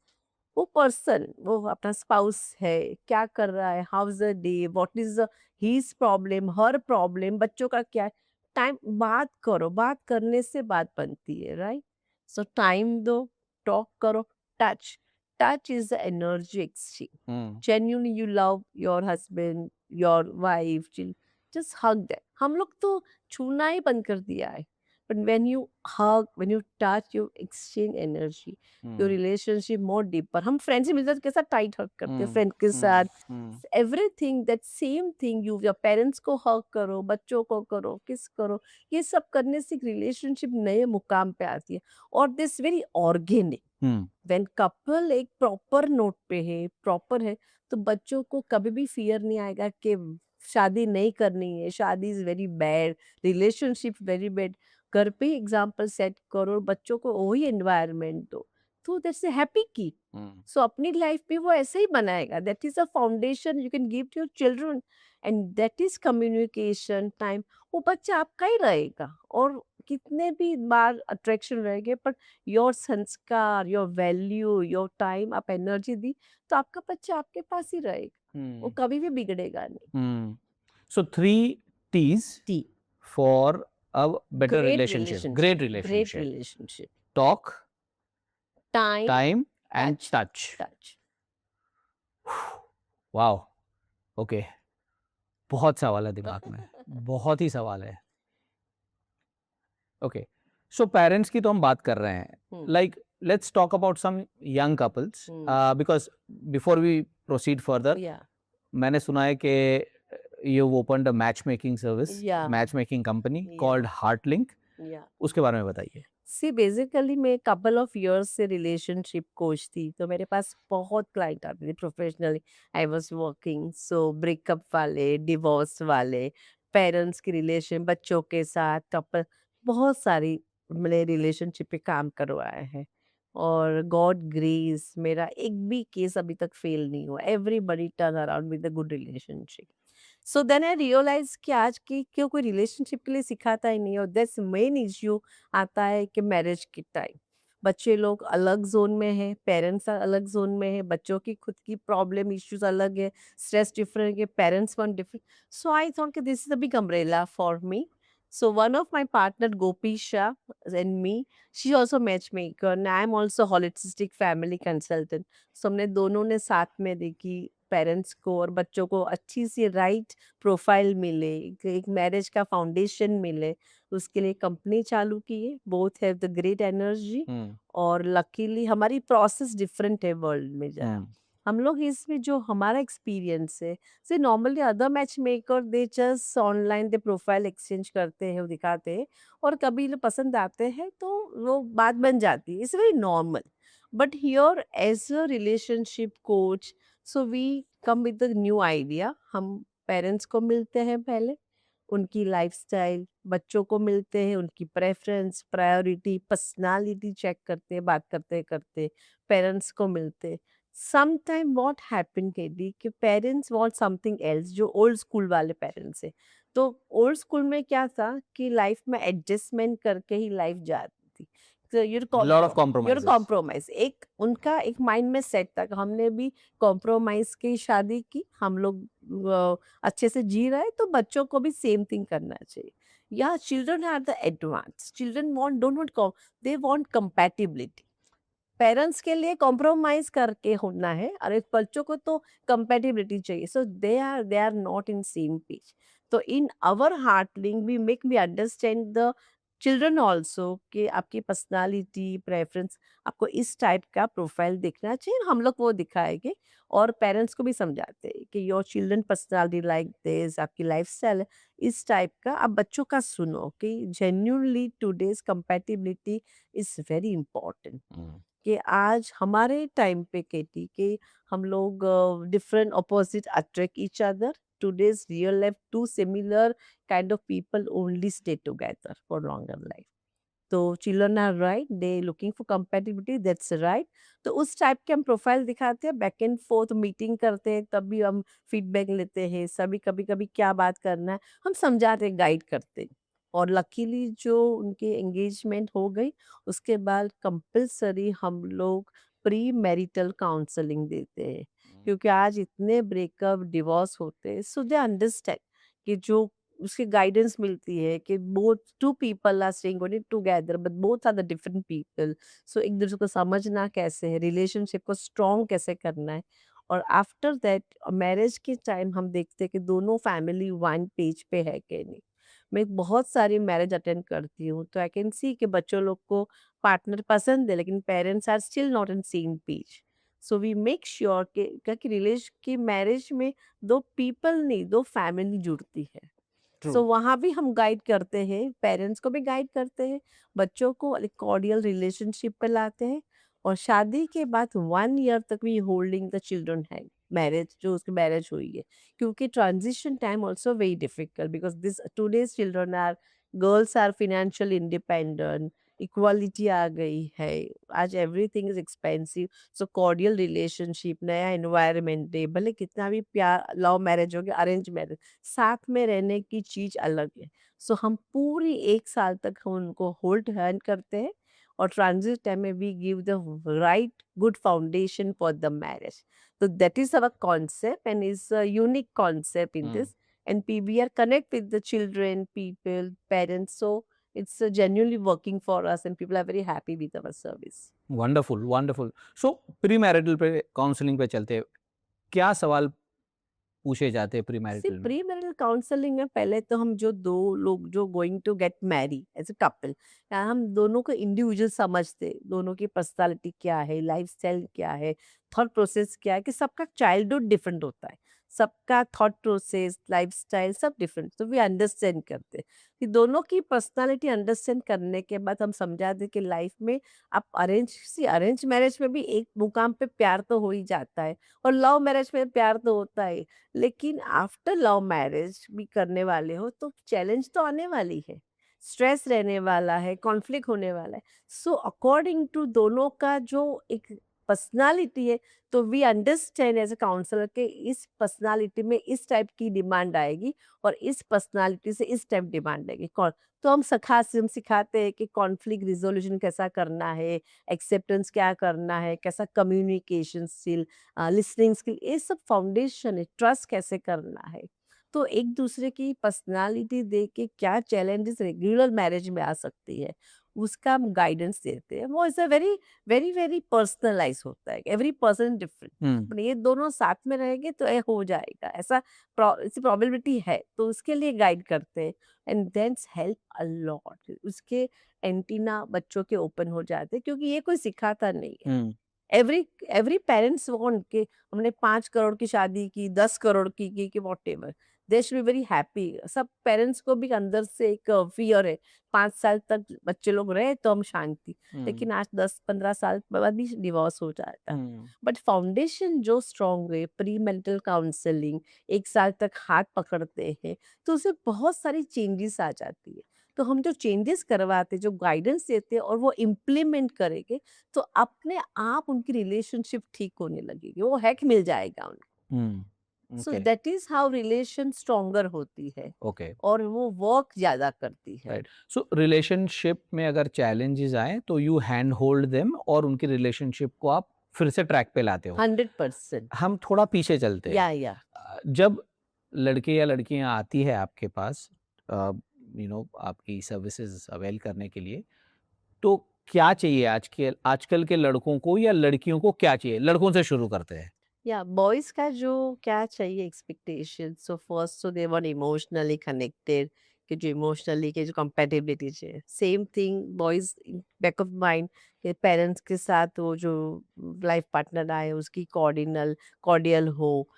वो पर्सन, वो अपना स्पाउस है, क्या कर रहा है, how is the day, what is his problem, हर प्रॉब्लम, बच्चों का क्या है, टाइम, बात करो, बात करने से बात बनती है, राइट? सो टाइम दो, टॉक करो, touch, touch is the energy exchange, Hmm. genuinely you love your husband, your wife, just hug them, हम लोग तो छूना ही बंद कर दिया है, but when you hug, when you touch, you exchange energy, your Hmm. relationship more deeper, हम friend से मिलते हैं तो कैसा टाइट हग करते हैं, Hmm. फ्रेंड के Hmm. साथ, Hmm. Everything that same thing, you your parents को हग करो, बच्चों को करो, किस करो, ये सब करने से रिलेशनशिप नए मुकाम पे आती है, और this very organic, Hmm. When couple एक प्रॉपर नोट पे है, प्रॉपर है, तो बच्चों को कभी भी फियर नहीं आएगा कि शादी नहीं करनी है, शादी is very bad, relationship very bad, घर पे ही एग्जाम्पल सेट करो और बच्चों को वही एनवायरनमेंट दो, तो that's a happy kid. Hmm. So अपनी लाइफ में वो ऐसे ही बनाएगा, that is a foundation you can give to your children, and that is communication time, वो बच्चा आपका ही रहेगा, और कितने भी बार अट्रैक्शन रहेंगे, पर योर संस्कार, योर वैल्यू, योर टाइम, आप एनर्जी दी, तो आपका बच्चा आपके पास ही रहेगा, वो Hmm. कभी भी बिगड़ेगा नहीं। Hmm. So 3 T's T, for a better Great relationship, great Great relationship. relationship. Talk, Time, time and touch. touch. Wow, okay, बहुत सवाल है दिमाग में, बहुत ही सवाल है। ओके, सो पेरेंट्स की तो हम बात कर रहे हैं, Hmm. Like let's talk about some young couples, because before we proceed further, Yeah. मैंने सुना है कि you opened a matchmaking service, Yeah. Matchmaking company Yeah. Called Heartlink, Yeah. उसके बारे में बताइए। सी बेसिकली मैं कपल ऑफ इयर्स से रिलेशनशिप कोच थी, तो मेरे पास बहुत क्लाइंट आते थे professionally. I was working, so breakup वाले, डिवोर्स वाले, पेरेंट्स की रिलेशन, बच्चों के साथ कपल, बहुत सारी मैंने रिलेशनशिप पे काम करवाया है। और गॉड ग्रेस मेरा एक भी केस अभी तक फेल नहीं हुआ, everybody turn around with a good relationship. So then I realise कि आज की क्यों कोई रिलेशनशिप के लिए सिखाता ही नहीं, और दैट्स मेन इश्यू आता है कि मैरिज के टाइम बच्चे लोग अलग जोन में है, पेरेंट्स अलग जोन में है, बच्चों की खुद की प्रॉब्लम इश्यूज अलग है, स्ट्रेस डिफरेंट है, parents one different. So I thought कि this is a big umbrella for me. So one of my partner Gopi Shah and me, she also matchmaker and I am also holistic family consultant. So हमने दोनों ने साथ में देखी parents को और बच्चों को अच्छी सी राइट प्रोफाइल मिले, एक मैरिज का फाउंडेशन मिले, उसके लिए कंपनी चालू की है। Both have the great energy, और लकीली हमारी प्रोसेस डिफरेंट है वर्ल्ड में जरा। हम लोग इसमें जो हमारा एक्सपीरियंस है, से normally other match maker they just online they profile exchange करते हैं, वो दिखाते हैं, और कभी लोग पसंद आते हैं तो वो बात बन जाती है, it's very normal. But here as a relationship coach, so we come with the new idea. हम पेरेंट्स को मिलते हैं पहले, उनकी लाइफस्टाइल, बच्चों को मिलते हैं, उनकी प्रेफरेंस, प्रायोरिटी, पर्सनालिटी चेक करते हैं, बात करते करते पेरेंट्स को मिलते हैं। समटाइम व्हाट हैपन केडी कि पेरेंट्स वांट समथिंग एल्स, जो ओल्ड स्कूल वाले पेरेंट्स है। तो ओल्ड स्कूल में क्या था कि लाइफ में एडजस्टमेंट करके ही लाइफ जाती थी। तो Lot of compromises. कॉम्प्रोमाइज एक उनका एक माइंड में सेट था कि हमने भी कॉम्प्रोमाइज की शादी की, हम लोग अच्छे से जी रहे हैं, तो बच्चों को भी सेम थिंग करना चाहिए। या children are the advance, children want don't want, they want compatibility. Parents के लिए कॉम्प्रोमाइज करके होना है, और एक बच्चों को तो कंपैटिबिलिटी चाहिए। So they are not in same page. तो in our heart link we make me understand the children also कि आपकी पर्सनालिटी प्रेफरेंस, आपको इस टाइप का प्रोफाइल देखना चाहिए, हम लोग वो दिखाएंगे। और पेरेंट्स को भी समझाते हैं कि your children personality like this, आपकी लाइफस्टाइल इस टाइप का। आप बच्चों का सुनो कि genuinely today's compatibility is very important. कि आज हमारे टाइम पे केटी के हम लोग different opposite attract each other. Today's real life two similar kind of people only stay together for longer life. तो children are right, they looking for compatibility, that's right. तो उस टाइप के हम प्रोफाइल दिखाते हैं, बैक एंड फोर्थ मीटिंग करते हैं, तब भी हम फीडबैक लेते हैं, सभी कभी कभी क्या बात करना है हम समझाते हैं, गाइड करते हैं। और लकीली जो उनके एंगेजमेंट हो गई, उसके बाद कंपल्सरी हम लोग प्री मैरिटल काउंसलिंग देते हैं, क्योंकि आज इतने ब्रेकअप डिवोर्स होते हैं। सो दे अंडरस्टैंड कि जो उसकी गाइडेंस मिलती है कि both two people are staying only together but both are the different people. So एक दूसरे को समझना कैसे है, रिलेशनशिप को स्ट्रॉन्ग कैसे करना है। और आफ्टर दैट मैरिज के टाइम हम देखते हैं कि दोनों फैमिली वन पेज पे है कि नहीं। मैं बहुत सारी मैरिज अटेंड करती हूँ, तो आई कैन सी कि बच्चों लोग को पार्टनर पसंद है, लेकिन parents are still not in same page. So we make sure कि रिलेशन की मैरिज में दो पीपल नहीं, दो फैमिली जुड़ती है। सो वहाँ भी हम गाइड करते हैं, पेरेंट्स को भी गाइड करते हैं, बच्चों को एक कॉर्डियल रिलेशनशिप पे लाते हैं। और शादी के बाद 1 ईयर तक भी होल्डिंग द चिल्ड्रन है, मैरिज जो उसकी मैरिज हुई है। क्योंकि transition time also very difficult, because this today's children are, girls are financial independent, equality आ गई है, आज everything is expensive. So cordial relationship, नया एनवायरनमेंट है, भले कितना भी प्यार, लव मैरिज हो गया, अरेंज मैरिज, साथ में रहने की चीज अलग है। सो हम पूरी 1 साल तक हम उनको होल्ड हैंड करते हैं, और ट्रांजिट टाइम में we give the right good foundation for the marriage. तो that is our concept and is a unique concept in this. And we are connect with the children, people, parents. So it's genuinely working for us and people are very happy with our service. Wonderful wonderful. So pre marital पे counselling पे चलते हैं, क्या सवाल पूछे जाते हैं pre see marital में? प्री मैरिटल काउंसलिंग में पहले तो हम जो दो लोग जो going to get marry as a couple, हम दोनों को इंडिविजुअल समझते, दोनों की पर्सनालिटी क्या है, लाइफस्टाइल क्या है, थॉट प्रोसेस क्या है, कि सबका चाइल्डहुड डिफरेंट होता है, सबका थॉट प्रोसेस लाइफस्टाइल सब डिफरेंट, तो वी अंडरस्टैंड करते कि दोनों की पर्सनालिटी अंडरस्टैंड करने के बाद हम समझाते कि लाइफ में आप अरेंज मैरिज में भी एक मुकाम पे प्यार तो हो ही जाता है और लव मैरिज में प्यार तो होता है, लेकिन आफ्टर लव मैरिज भी करने वाले हो तो चैलेंज तो आने वाली है, स्ट्रेस रहने वाला है, कॉन्फ्लिक्ट होने वाला है। सो अकॉर्डिंग टू दोनों का जो एक पर्सनालिटी है, तो we understand as a counsellor के इस पर्सनालिटी में इस टाइप की डिमांड आएगी और इस पर्सनालिटी से इस टाइप डिमांड आएगी कौन, तो हम सिखाते हैं कि कॉन्फ्लिक्ट रिजोल्यूशन कैसा करना है, एक्सेप्टेंस क्या करना है, कैसा कम्युनिकेशन स्किल, लिसनिंग स्किल, ये सब फाउंडेशन है, ट्रस्ट कैसे करना है। तो एक दूसरे की पर्सनालिटी देख के क्या चैलेंजेस रेगुलर मैरिज में आ सकती है, उसका हम गाइडेंस देते हैं। वो is a very very very personalise होता है, एवरी पर्सन डिफरेंट, हुँ, ये दोनों साथ में रहेंगे तो ये हो जाएगा, ऐसा ऐसी प्रोबेबिलिटी है, तो उसके लिए गाइड करते हैं एंड देंस हेल्प अ लॉट। उसके एंटीना बच्चों के ओपन हो जाते हैं क्योंकि ये कोई सिखाता नहीं है। हुँ, एवरी एवरी पेरेंट्स वांट कि हमने 5 करोड़ की शादी की, 10 करोड़ की कि whatever, they should be very happy. सब पेरेंट्स को भी अंदर से एक फियर है, 5 साल तक बच्चे लोग रहे तो हम शांति, हुँ, लेकिन आज 10-15 साल बाद भी डिवोर्स हो जाता है। हुँ, बट फाउंडेशन जो स्ट्रांग है, प्री मैरिटल काउंसलिंग 1 साल तक हाथ पकड़ते हैं, तो उससे बहुत सारी चेंजेस आ जाती है। तो हम जो चेंजेस करवाते, जो गाइडेंस देते हैं और वो इम्प्लीमेंट करेंगे, तो अपने आप उनकी रिलेशनशिप ठीक होने लगेगी, वो हैक मिल जाएगा उनको। Hmm, so okay, that is how relation stronger होती है ओके, और वो वर्क ज्यादा करती है। राइट। सो रिलेशनशिप में अगर चैलेंजेस आएँ तो यू हैंड होल्ड देम और उनकी रिलेशनशिप को आप फिर से ट्रैक पे लाते हो। 100%। हम थोड़ा पीछे चलते हैं। या जब लड़के या लड़कियाँ आती है आपके पास अ, आपकी सर्विसेज़ अवेल करने के लिए, तो क्या चाहिए आजकल के लड़कों को या लड़कियों को क्या चाहिए? लड़कों से शुरू करते हैं। या बॉयज का जो क्या चाहिए एक्सपेक्टेशन, सो फर्स्ट तो दे वांट इमोशनली कनेक्टेड, कि जो इमोशनली के जो कंपेटिबिलिटी चाहिए, same thing boys back of mind के पेरेंट्स के साथ वो जो लाइफ पार्टनर आए उसकी कॉर्डियल हो,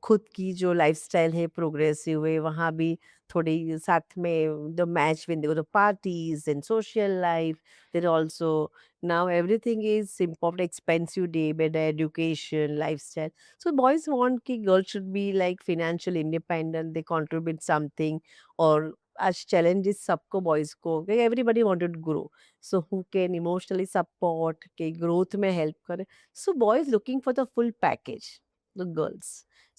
खुद की जो लाइफस्टाइल है प्रोग्रेसिव है, वहाँ भी थोड़ी साथ में the match with the parties and social life, there also now everything is important, expensive day by day, education, lifestyle. So boys want ki girls should be like financially independent, they contribute something, or as challenges सबको boys को, everybody wanted to grow, so who can emotionally support के growth में help करे, so boys looking for the full package, the girls,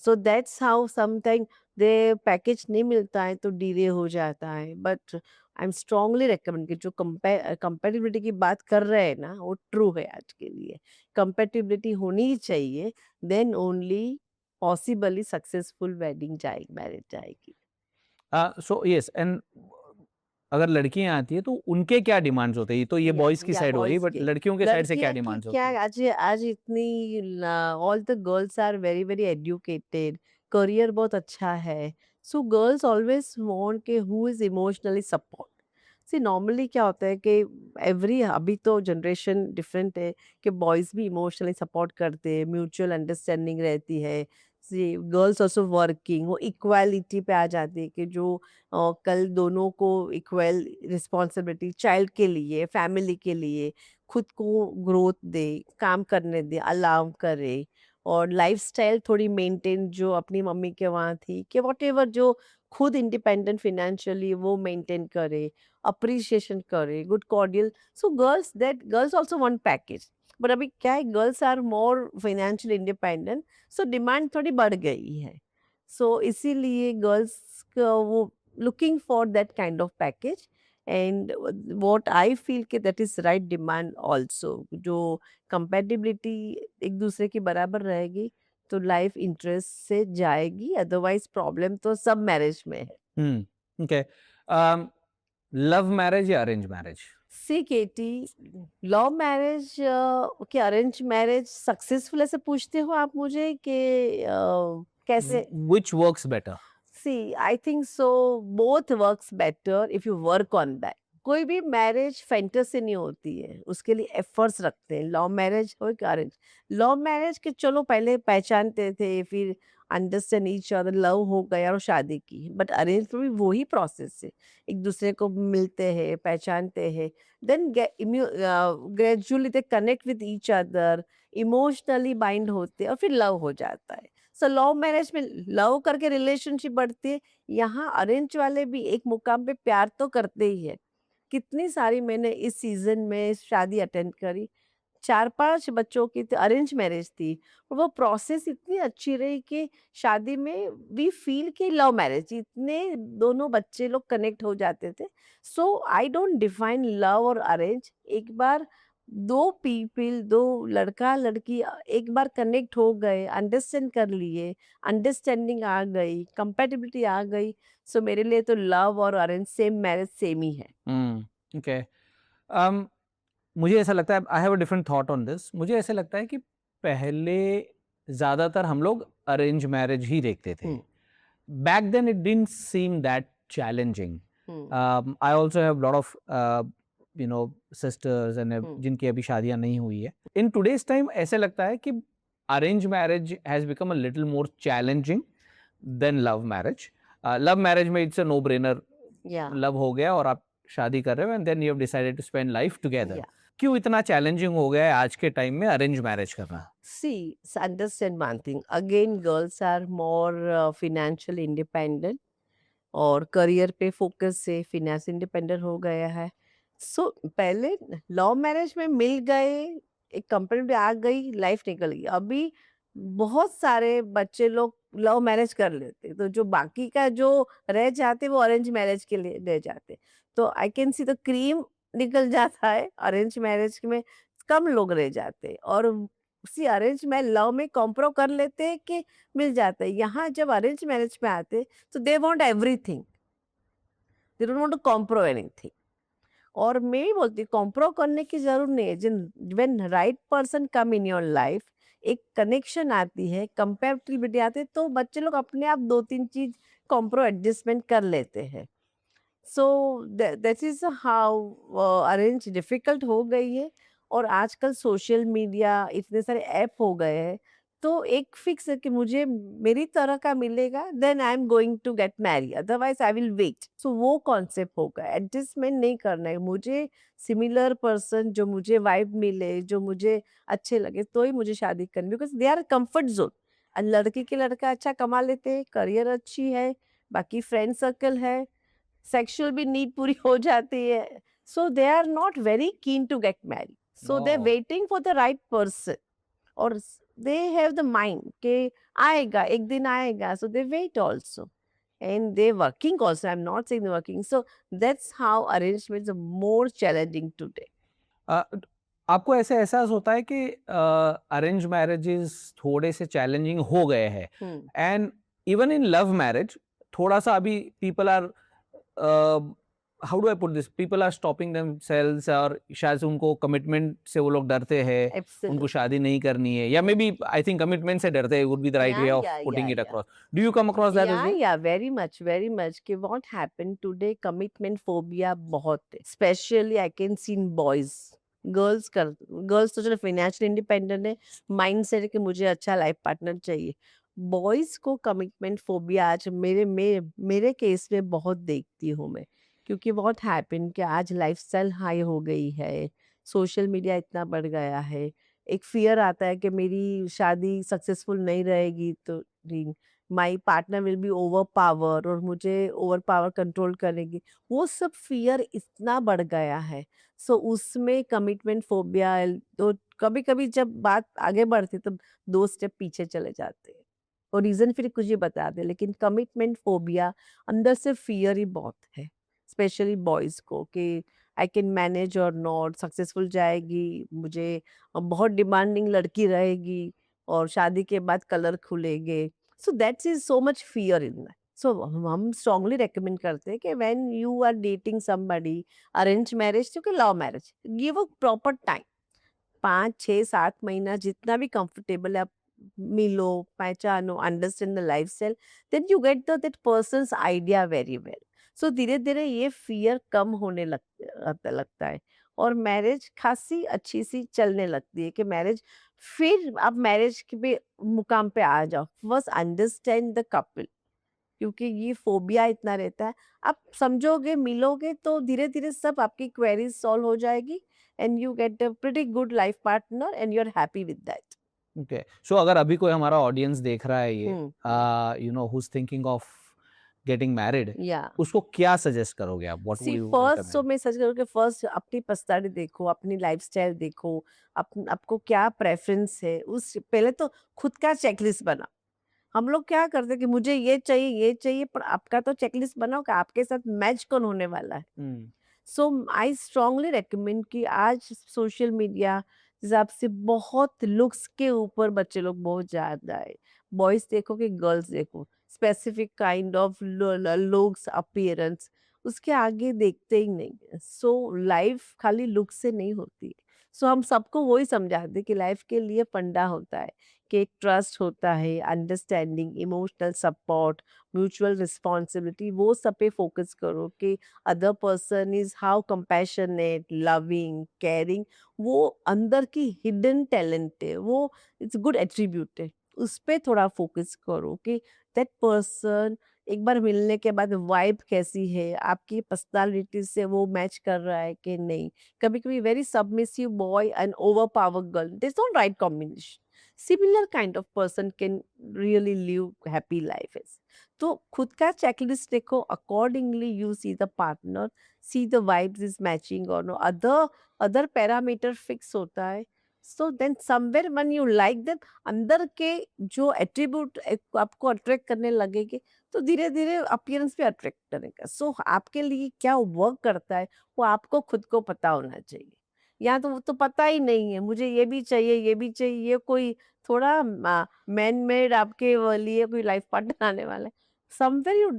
so that's how sometimes the package नहीं मिलता है तो delay हो जाता है, but I am strongly recommend कि जो कंपेटिबिलिटी की बात कर रहे हैं ना, वो ट्रू है आज के लिए, कंपेटिबिलिटी होनी ही चाहिए, then only possibly successful wedding जाएगी, मैरिज जाएगी। सो यस एंड अगर लड़कियाँ आती हैं तो उनके क्या डिमांड्स होते हैं? ये तो ये या बॉयज़ की साइड हो गई बॉयज बट के, लड़कियों के साइड से क्या लड़कियां की डिमांड्स क्या, होती है? आज आज इतनी all the girls are very very educated, career बहुत अच्छा है, सो गर्ल्स ऑलवेज वांट के who is emotionally support. See normally क्या होता है कि एवरी अभी तो जनरेशन डिफरेंट है, कि बॉयज भी इमोशनली सपोर्ट करते हैं, म्यूचुअल अंडरस्टैंडिंग रहती है, सी गर्ल्स ऑल्सो वर्किंग, वो इक्वालिटी पे आ जाती है कि जो कल दोनों को इक्वल रिस्पॉन्सिबिलिटी चाइल्ड के लिए, फैमिली के लिए, खुद को ग्रोथ दे, काम करने दे, अलाउ करे, और लाइफस्टाइल थोड़ी मेंटेन जो अपनी मम्मी के वहाँ थी, कि व्हाटएवर जो खुद इंडिपेंडेंट फाइनेंशियली वो मेंटेन करे, अप्रिसिएशन करे, good cordial, so girls also want package, but अभी क्या है, girls are more financial independent, so demand थोड़ी बढ़ गई है, सो इसीलिए गर्ल्स का वो looking for that kind of package, and what I feel कि that is right demand also, जो compatibility एक दूसरे की बराबर रहेगी तो लाइफ इंटरेस्ट से जाएगी, अदरवाइज प्रॉब्लम तो सब मैरिज में है। हुँ, ओके। अम लव मैरिज या अरेंज मैरिज? सी केटी, लव मैरिज कि अरेंज मैरिज सक्सेसफुल ऐसे पूछते हो आप मुझे कि कैसे? Which works better? See I think so both works better if you work on that. कोई भी मैरिज फैंटेसी नहीं होती है, उसके लिए एफर्ट्स रखते हैं. लव मैरिज हो कि अरेंज, लव मैरिज के चलो पहले पहचानते थे, फिर अंडरस्टैंड ईच अदर, लव हो गया और शादी की. बट अरेंज में भी वही प्रोसेस है, एक दूसरे को मिलते हैं, पहचानते हैं, then gradually they connect with each other, emotionally bind होते हैं और फिर लव हो जाता है. सो लव मैरिज में लव करके रिलेशनशिप बढ़ती है. यहाँ अरेंज वाले भी एक मुकाम पे प्यार तो करते ही है. कितनी सारी मैंने इस सीजन में शादी अटेंड करी, 4-5 बच्चों की अरेंज मैरिज थी. और वो प्रोसेस इतनी अच्छी रही कि शादी में वी फील कि लव मैरिज, इतने दोनों बच्चे लोग कनेक्ट हो जाते थे. सो आई डोंट डिफाइन लव और अरेंज. एक बार दो पीपल, दो लड़का लड़की एक बार कनेक्ट हो गए, अंडरस्टैंड कर लिए, अंडरस्टैंडिंग आ गई, कंपेटिबिलिटी आ गई. सो मेरे लिए तो लव और अरेंज सेम मैरिज सेम ही है. Okay. um, मुझे ऐसा लगता है, I have a different thought on this. मुझे ऐसा लगता है कि पहले ज्यादातर हम लोग अरेंज मैरिज ही देखते थे. हम्म, Back then it didn't seem that challenging. I also have a lot of sisters and जिनकी अभी शादियां नहीं हुई है. In today's time ऐसे लगता है कि arranged marriage has become a little more challenging than love marriage. Love marriage में it's a no brainer. yeah, love हो गया और आप शादी कर रहे हो and then you have decided to spend life together. yeah. क्यों इतना चैलेंजिंग हो गया है आज के टाइम में अरेंज मैरिज करना? See, understand one thing. Again, girls are more financially independent और करियर पे फोकस से फिनेंस इंडिपेंडेंट हो गया है. सो पहले लव मैरिज में मिल गए, एक कंपनी पे आ गई, लाइफ निकल गई. अभी बहुत सारे बच्चे लोग लव मैरिज कर लेते, तो जो बाकी का जो रह जाते वो अरेंज मैरिज के लिए रह जाते. तो आई कैन सी द क्रीम निकल जाता है अरेंज मैरिज में, कम लोग रह जाते. और उसी अरेंज में लव में कॉम्प्रो कर लेते हैं कि मिल जाता है. यहाँ जब अरेंज मैरिज में आते so they want everything, they don't want to compro anything. और मैं भी बोलती हूँ कॉम्प्रो करने की जरूरत नहीं है. जिन when right person come in your life, एक कनेक्शन आती है, कंपेटिबिलिटी आती है, तो बच्चे लोग अपने आप 2-3 चीज कॉम्प्रो एडजस्टमेंट कर लेते हैं. सो that is how arrange difficult हो गई है. और आजकल सोशल मीडिया इतने सारे ऐप हो गए हैं, तो एक फिक्स है कि मुझे मेरी तरह का मिलेगा then I am going to get marry, otherwise I will wait. So वो कॉन्सेप्ट होगा, एडजस्टमेंट नहीं करना है. मुझे सिमिलर पर्सन, जो मुझे वाइब मिले, जो मुझे अच्छे लगे, तो ही मुझे शादी करनी, because they are comfort zone. लड़की के लड़का अच्छा कमा लेते हैं, करियर अच्छी है, बाकी फ्रेंड सर्कल है, सेक्सुअल भी नीड पूरी हो जाती है. So they are not very keen to get marry. So they are Oh. Waiting for the right person. और दे हैव द माइंड कि आएगा, एक दिन आएगा. So they wait also and they working also. I'm not saying they're working. So that's how arrangements are more challenging today. अ, आपको ऐसे एहसास होता है कि अरेंज मैरिजेस थोड़े से चैलेंजिंग हो गए हैं and even in love marriage थोड़ा सा अभी people are how do I put this, people are stopping themselves और शायद से उनको कमिटमेंट से वो लोग डरते हैं, उनको Absolutely. शादी नहीं करनी है, या may be I think commitment से डरते हैं would be the right way of putting it across. Do you come across that as well? Yeah, very much, very much. कि what happened today, commitment phobia बहुत है. Especially I can see in boys. Girls तो चलो financial independent है, mind set है कि मुझे अच्छा लाइफ पार्टनर चाहिए. बॉयज को कमिटमेंट फोबिया आज मेरे केस में बहुत देखती हूँ मैं. क्योंकि बहुत हैपन कि आज लाइफस्टाइल हाई हो गई है, सोशल मीडिया इतना बढ़ गया है, एक फियर आता है कि मेरी शादी सक्सेसफुल नहीं रहेगी तो my partner will be over power और मुझे ओवर पावर कंट्रोल करेगी. वो सब फियर इतना बढ़ गया है. सो उसमें कमिटमेंट फोबिया, तो कभी कभी जब बात आगे बढ़ती तो 2 स्टेप पीछे चले जाते हैं और रीजन फिर कुछ ही बता दे. लेकिन कमिटमेंट फोबिया अंदर से फियर ही बहुत है, स्पेशली बॉयज को, कि आई कैन मैनेज और नॉट, सक्सेसफुल जाएगी, मुझे बहुत डिमांडिंग लड़की रहेगी और शादी के बाद कलर खुलेंगे. So that's is so much fear in that. So हम स्ट्रांगली रेकमेंड करते हैं कि when you are dating somebody, arrange marriage क्योंकि love marriage, give a proper time, 5, 6, 7 महीना जितना भी कंफर्टेबल है आप मिलो, पहचानो, understand the lifestyle, then you get the that person's idea very well. So धीरे धीरे ये फियर कम होने लगता है और मैरिज खासी अच्छी सी चलने लगती है कि मैरिज, फिर आप मैरिज के भी मुकाम पे आ जाओ, फर्स्ट अंडरस्टैंड द कपल, क्योंकि ये फोबिया इतना रहता है। आप समझोगे, मिलोगे तो धीरे धीरे सब आपकी क्वेरीज सॉल्व हो जाएगी and you get a pretty good life partner and you are happy with that. Okay, so अगर अभी कोई हमारा ऑडियंस देख रहा है ये, hmm. You know, who is thinking of getting married, या उसको क्या सजेस्ट करोगे आप? What would see you first, तो रिकमेंड? मैं सच करूँ कि फर्स्ट अपनी पर्सनालिटी देखो, अपनी लाइफस्टाइल देखो, आपको क्या प्रेफरेंस है, उस पहले तो खुद का चेकलिस्ट बना। हम लोग क्या करते हैं कि मुझे ये चाहिए, पर आपका तो चेकलिस्ट बनाओ कि आपके साथ मैच कौन होने वाला है। हम्म। सो आई स्ट्रांगली रेकमेंड कि आज सोशल मीडिया हिसाब से बहुत लुक्स के ऊपर बच्चे लोग बहुत ज्यादा है। बॉयज देखो कि गर्ल्स देखो, specific kind of looks appearance, उसके आगे देखते ही नहीं। सो लाइफ खाली लुक से नहीं होती। सो हम सबको वही समझाते कि लाइफ के लिए फंडा होता है कि एक ट्रस्ट होता है, understanding, emotional support, mutual responsibility, वो सब पे फोकस करो कि other person is how compassionate, loving, caring, वो अंदर की हिडन टैलेंट है, वो इट्स गुड एट्रीब्यूट है, उस पे थोड़ा फोकस करो कि दैट पर्सन एक बार मिलने के बाद वाइब कैसी है, आपकी पर्सनालिटी से वो मैच कर रहा है कि नहीं। कभी कभी very submissive boy and over power girl, this not right combination. Similar kind of person can really live happy life. तो खुद का चेकलिस्ट देखो, accordingly you see the partner, see the vibes is matching और no, other parameter fix होता है। So then somewhere when you like them, अंदर के जो एट्रीब्यूट आपको अट्रैक्ट करने लगेंगे, तो धीरे धीरे अपीयरेंस भी अट्रैक्ट करेगा। सो आपके लिए क्या वर्क करता है वो आपको खुद को पता होना चाहिए। यहाँ तो वो तो पता ही नहीं है, मुझे ये भी चाहिए, ये भी चाहिए, ये कोई थोड़ा मैन मेड आपके लिए कोई लाइफ पार्टनर आने वाला है। समवेयर यू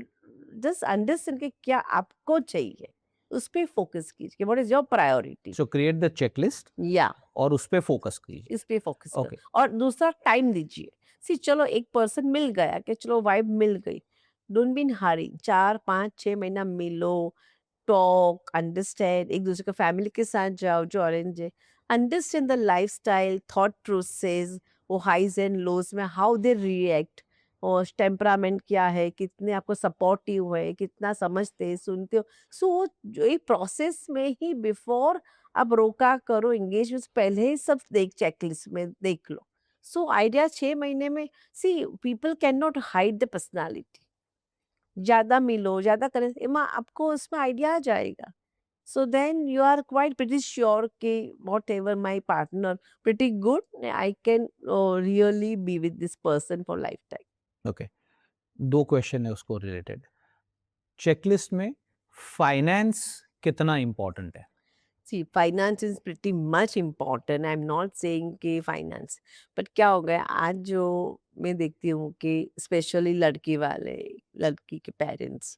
जस्ट अंडरस्टैंड कि क्या आपको चाहिए, उस पे फोकस कीजिए, what is your priority. So create the checklist या और उस पे फोकस कीजिए। इस पे फोकस कर, ओके। और दूसरा टाइम दीजिए। सी चलो एक पर्सन मिल गया कि चलो वाइब मिल गई, डोंट बी इन हरी, 4, 5, 6 महीना मिलो, टॉक, अंडरस्टैंड, एक दूसरे के फैमिली के साथ जाओ जो ऑरेंज है, understand the lifestyle, thought process, वो हाइज एंड लोज में हाउ दे रिएक्ट, और टेम्परामेंट क्या है, कितने आपको सपोर्टिव है, कितना समझते हैं, सुनते हो। सो वो जो एक प्रोसेस में ही बिफोर आप रोका करो एंगेजमेंट, पहले ही सब देख चेकलिस्ट में देख लो। सो आइडिया 6 महीने में, see people can not hide the personality, ज्यादा मिलो, ज्यादा करें, एमा आपको उसमें आइडिया आ जाएगा। So then you are quite pretty sure कि whatever my partner pretty good, I can really be with this person for lifetime. Okay, दो क्वेश्चन है उसको रिलेटेड। चेकलिस्ट में फाइनेंस कितना इम्पोर्टेंट है? See finance is pretty much important, I am not saying कि finance, but क्या हो गया आज जो मैं देखती हूँ कि स्पेशली लड़की वाले, लड़की के पेरेंट्स,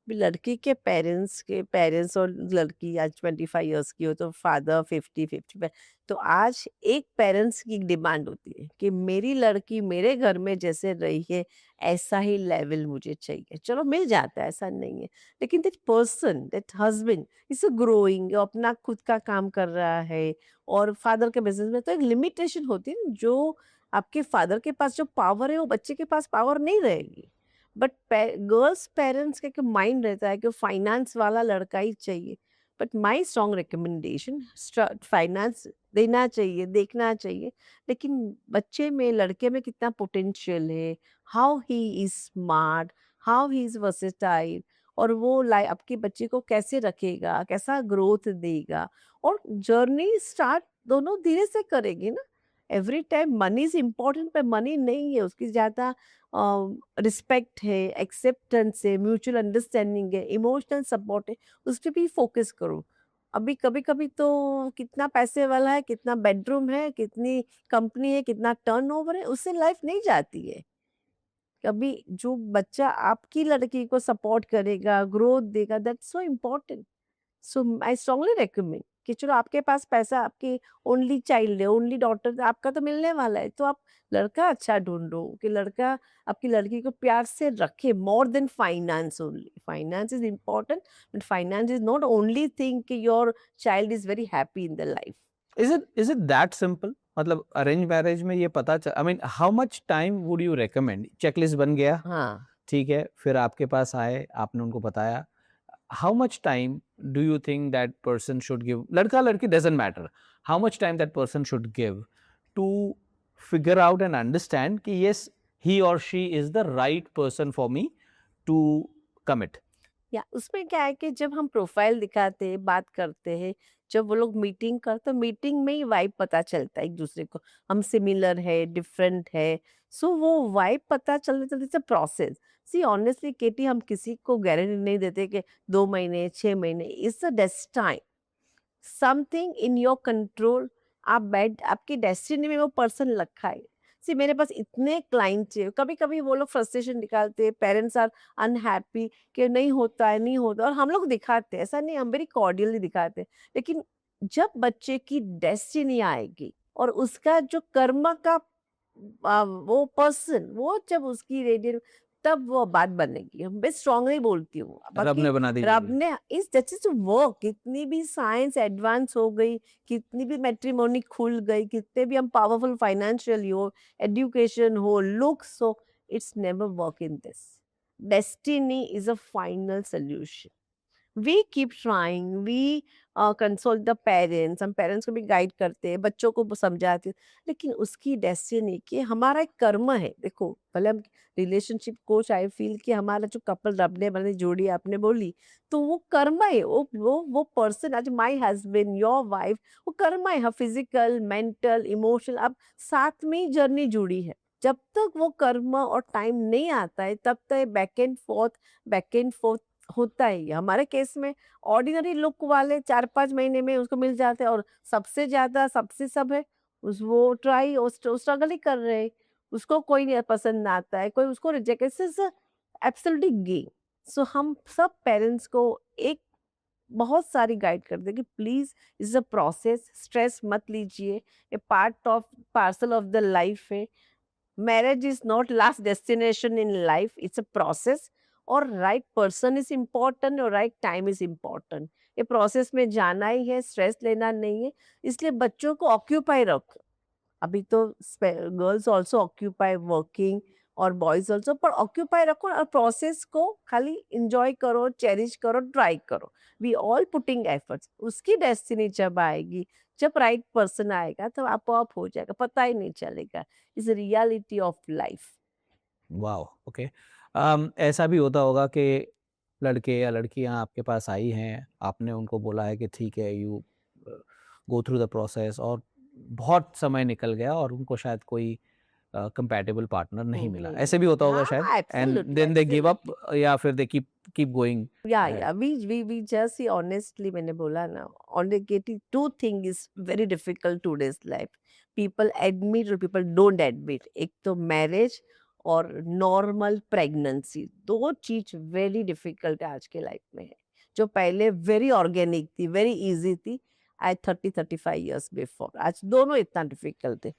लड़की के पेरेंट्स और लड़की आज 25 इयर्स की हो तो फादर 50, 55, तो आज एक पेरेंट्स की डिमांड होती है कि मेरी लड़की मेरे घर में जैसे रही है ऐसा ही लेवल मुझे चाहिए। चलो मिल जाता है, ऐसा नहीं है, लेकिन that person, that husband is growing, अपना खुद का काम कर रहा है, और फादर के बिजनेस में तो एक लिमिटेशन होती है ना, जो आपके फादर के पास जो पावर है वो बच्चे के पास पावर नहीं रहेगी। बट गर्ल्स पेरेंट्स का माइंड रहता है कि फाइनेंस वाला लड़का ही चाहिए। But my strong recommendation, finance देना चाहिए, देखना चाहिए, लेकिन बच्चे में, लड़के में कितना पोटेंशियल है, how he is smart, how he is versatile, और वो आपके बच्चे को कैसे रखेगा, कैसा ग्रोथ देगा, और जर्नी स्टार्ट दोनों धीरे से करेगी ना। Every time money is important, पर मनी नहीं है, उसकी ज्यादा रिस्पेक्ट है, एक्सेप्टेंस है, म्यूचुअल अंडरस्टैंडिंग है, इमोशनल सपोर्ट है, उस पर भी फोकस करो। अभी कभी कभी तो कितना पैसे वाला है, कितना बेडरूम है, कितनी कंपनी है, कितना टर्नओवर है, उससे लाइफ नहीं जाती है। कभी जो बच्चा आपकी लड़की को सपोर्ट करेगा, ग्रोथ देगा, that's so important. So I strongly recommend कि चलो आपके पास पैसा, आपकी ओनली चाइल्ड है, ओनली डॉटर, आपका तो मिलने वाला है, तो आप लड़का अच्छा ढूंढो कि लड़का आपकी लड़की को प्यार से रखे, more than finance only. Finance is important, but finance is not only thing कि your child is very happy in the life. Is it that simple? मतलब अरेंज मैरिज में ये पता चल, I mean how much time would you recommend? Checklist बन गया, हाँ, ठीक है, फिर आपके पास आए, आपने उनको बताया, how much time do you think that person should give, ladka ladki doesn't matter, how much time that person should give to figure out and understand कि yes, he or she is the right person for me to commit? या उसमें क्या है कि जब हम profile दिखाते हैं, बात करते हैं, जब वो लोग मीटिंग करते, तो मीटिंग में ही वाइब पता चलता है एक दूसरे को, हम सिमिलर है, डिफरेंट है। सो वो वाइब पता चलने चलते से प्रोसेस। सी ऑनेस्टली केटी, हम किसी को गारंटी नहीं देते कि 2 महीने, 6 महीने, it's a destined, something in your control. आप बैठ, आपकी डेस्टिनी में वो पर्सन रखा है। सी मेरे पास इतने क्लाइंट्स है, कभी कभी वो लोग फ्रस्ट्रेशन निकालते हैं, पेरेंट्स आर अनहैप्पी कि नहीं होता है, नहीं होता, और हम लोग दिखाते हैं, ऐसा नहीं, हम वेरी कॉर्डियली दिखाते हैं। लेकिन जब बच्चे की डेस्टिनी आएगी और उसका जो कर्म का वो पर्सन, वो जब उसकी रेडियन, तब वो बात बनेगी। मैं स्ट्रांगली बोलती हूँ। रब बाकी ने बना दी रब जोड़ी। ने इस दैट इज वर्क। कितनी भी साइंस एडवांस हो गई, कितनी भी मैट्रिमोनी खुल गई, कितने भी हम पावरफुल फाइनेंशियल हो, एजुकेशन हो, लुक्स हो, it's never work in this. Destiny is a final solution. We keep trying, we console the parents, हम पेरेंट्स को भी गाइड करते हैं, बच्चों को समझाते हैं, लेकिन उसकी डेस्टिनी कि हमारा एक कर्म है। देखो, भले हम रिलेशनशिप कोच, आई फील कि हमारा जो कपल रब ने बने, जोड़ी आपने बोली, तो वो कर्म है। वो पर्सन, आज माई हस्बैंड, योर वाइफ, वो कर्म है। फिजिकल, मेंटल, इमोशनल, अब साथ में ही जर्नी जुड़ी है। जब तक वो कर्म और टाइम नहीं आता है, तब तक बैक एंड फोर्थ होता ही है। हमारे केस में ऑर्डिनरी लुक वाले 4-5 महीने में उसको मिल जाते हैं, और सबसे ज्यादा सबसे सब है उस वो ट्राई और स्ट्रगल ही कर रहे हैं। उसको कोई नहीं पसंद ना आता है, कोई उसको रिजेक्ट, एब्सोल्युटली गे। सो हम सब पेरेंट्स को एक बहुत सारी गाइड करते हैं कि please, is a process, stress मत लीजिए, ये part of parcel of the life है। marriage is not last destination in life, it's a process, और राइट पर्सन इज इम्पोर्टेंट और राइट टाइम इज इम्पोर्टेंट। ये प्रोसेस में जाना ही है, स्ट्रेस लेना नहीं है। इसलिए बच्चों को ऑक्यूपाई रखो। अभी तो गर्ल्स ऑल्सो ऑक्यूपाई वर्किंग, और बॉयज ऑल्सो, पर ऑक्यूपाई रखो और प्रोसेस को खाली इंजॉय करो, चेरिश करो, ट्राई करो। We all putting efforts. उसकी डेस्टिनी जब आएगी, जब राइट पर्सन आएगा, तो आप हो जाएगा, पता ही नहीं चलेगा। Is reality of life. Wow, okay. ऐसा भी होता होगा कि लड़के या लड़कियां आपके पास आई हैं, आपने उनको बोला है कि ठीक है, you go through the process, और बहुत समय निकल गया और उनको शायद कोई कंपैटिबल पार्टनर नहीं मिला, नहीं ऐसे भी मिला, होता होगा शायद, हाँ, and absolutely, then they give up, absolutely. या फिर दे कीप गोइंग या ahead. We just see honestly, मैंने बोला ना, honestly two thing is very difficult today's life. People admit और पीपल डोंट एडमिट। एक तो मैरिज और नॉर्मल प्रेगनेंसी, दो चीज वेरी डिफिकल्ट आज के लाइफ में है। जो पहले वेरी ऑर्गेनिक थी, वेरी इजी थी, आज 30-35 ईयर्स बिफोर, आज दोनों इतना डिफिकल्ट है।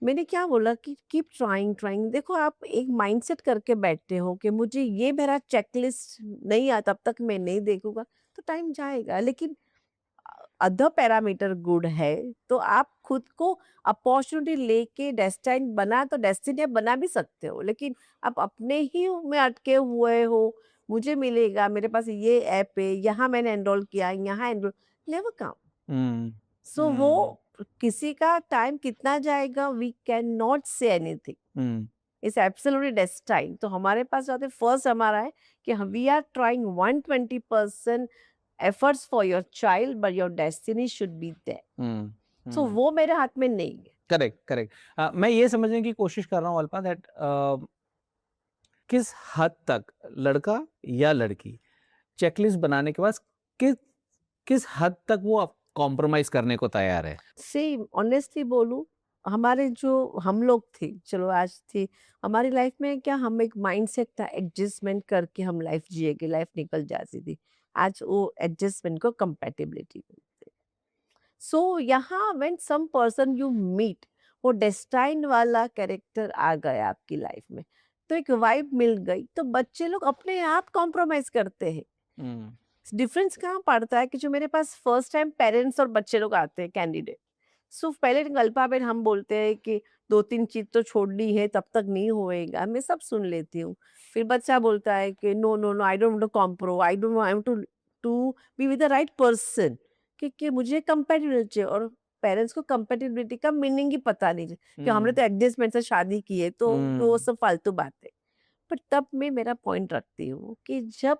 मैंने क्या बोला कि कीप ट्राइंग ट्राइंग। देखो, आप एक माइंडसेट करके बैठते हो कि मुझे ये मेरा चेकलिस्ट नहीं आता, तब तक मैं नहीं देखूंगा, तो टाइम जाएगा। लेकिन अदर पैरामीटर गुड है, तो आप खुद को अपॉर्चुनिटी लेके डेस्टिनी बना, तो डेस्टिनी बना भी सकते हो। लेकिन आप अपने ही में अटके हुए हो, मुझे मिलेगा, मेरे पास ये ऐप है, यहाँ मैंने एनरोल किया, यहाँ एनरोल, नेवर कम। हम्म। सो वो किसी का टाइम कितना जाएगा, we can not say anything. Hmm. It's absolutely destine. तो हमारे पास जाते फर्स्ट हमारा है कि we are trying 120% efforts for your child, but your destiny should be there. So वो मेरे हाथ में नहीं है। Correct, correct. मैं ये समझने की कोशिश कर रहा हूँ अल्पा, दैट किस हद तक लड़का या लड़की चेकलिस्ट बनाने के बाद किस किस हद तक वो कॉम्प्रोमाइज करने को तैयार है? से ऑनेस्टली बोलूं, हमारे जो हम लोग थे, चलो आज थे, हमारी लाइफ में क्या हम एक माइंडसेट था, एडजस्टमेंट करके हम लाइफ जिएंगे, लाइफ निकल जाती थी। आज वो एडजस्टमेंट को कंपैटिबिलिटी बोलते हैं। सो यहाँ when some person you meet, वो डेस्टाइन वाला कैरेक्टर आ गया आपकी लाइफ में, तो एक वाइब मिल गई, तो बच्चे लोग अपने आप कॉम्प्रोमाइज करते हैं। हम्म डिफरेंस कहाँ पड़ता है कि जो मेरे पास फर्स्ट टाइम पेरेंट्स और बच्चे लोग आते हैं कैंडिडेट, सो पहले अल्फाबेट हम बोलते हैं कि 2-3 चीज़ तो छोड़नी है, तब तक नहीं होएगा, मैं सब सुन लेती हूँ। फिर बच्चा बोलता है कि no, no, no, I don't want to compro, I don't want to be with the right person, कि मुझे कंपैटिबिलिटी चाहिए। और पेरेंट्स को कंपैटिबिलिटी का मीनिंग ही पता नहीं है, कि हमने हम्म तो एडजस्टमेंट से शादी की है, तो वो हम्म सब फालतू बात है। पर तब मैं मेरा पॉइंट रखती हूँ कि जब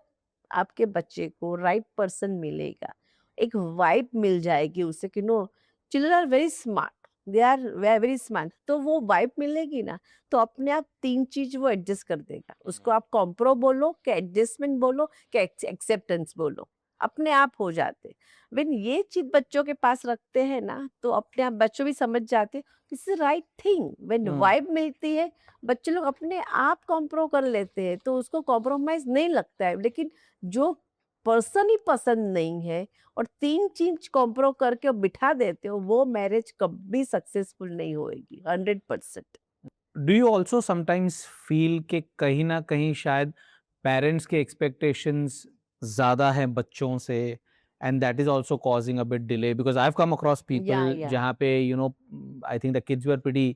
आपके बच्चे को राइट पर्सन मिलेगा, एक वाइब मिल जाएगी उससे कि no, children are very smart, they are very smart, तो वो वाइब मिलेगी ना, तो अपने आप 3 चीज वो एडजस्ट कर देगा। उसको आप कॉम्प्रो बोलो, कि एडजस्टमेंट बोलो, कि एक्सेप्टेंस बोलो, अपने आप हो जाते। व्हेन ये चीज बच्चों के पास रखते हैं ना, तो अपने आप बच्चों भी समझ जाते, this is right thing. When hmm vibe मिलती है, बच्चे लोग अपने आप कॉम्प्रो कर लेते हैं, तो उसको कॉम्प्रोमाइज नहीं लगता है। लेकिन जो पर्सन ही पसंद नहीं है और 3 चीज कॉम्प्रो करके बिठा देते हो, वो मैरिज कभी सक्सेसफुल नहीं होएगी 100%। Do you also sometimes feel कि कहीं ना कहीं शायद पेरेंट्स के एक्सपेक्टेशंस ज़्यादा हैं बच्चों से and that is also causing a bit delay because I have come across people या जहाँ पे I think the kids were pretty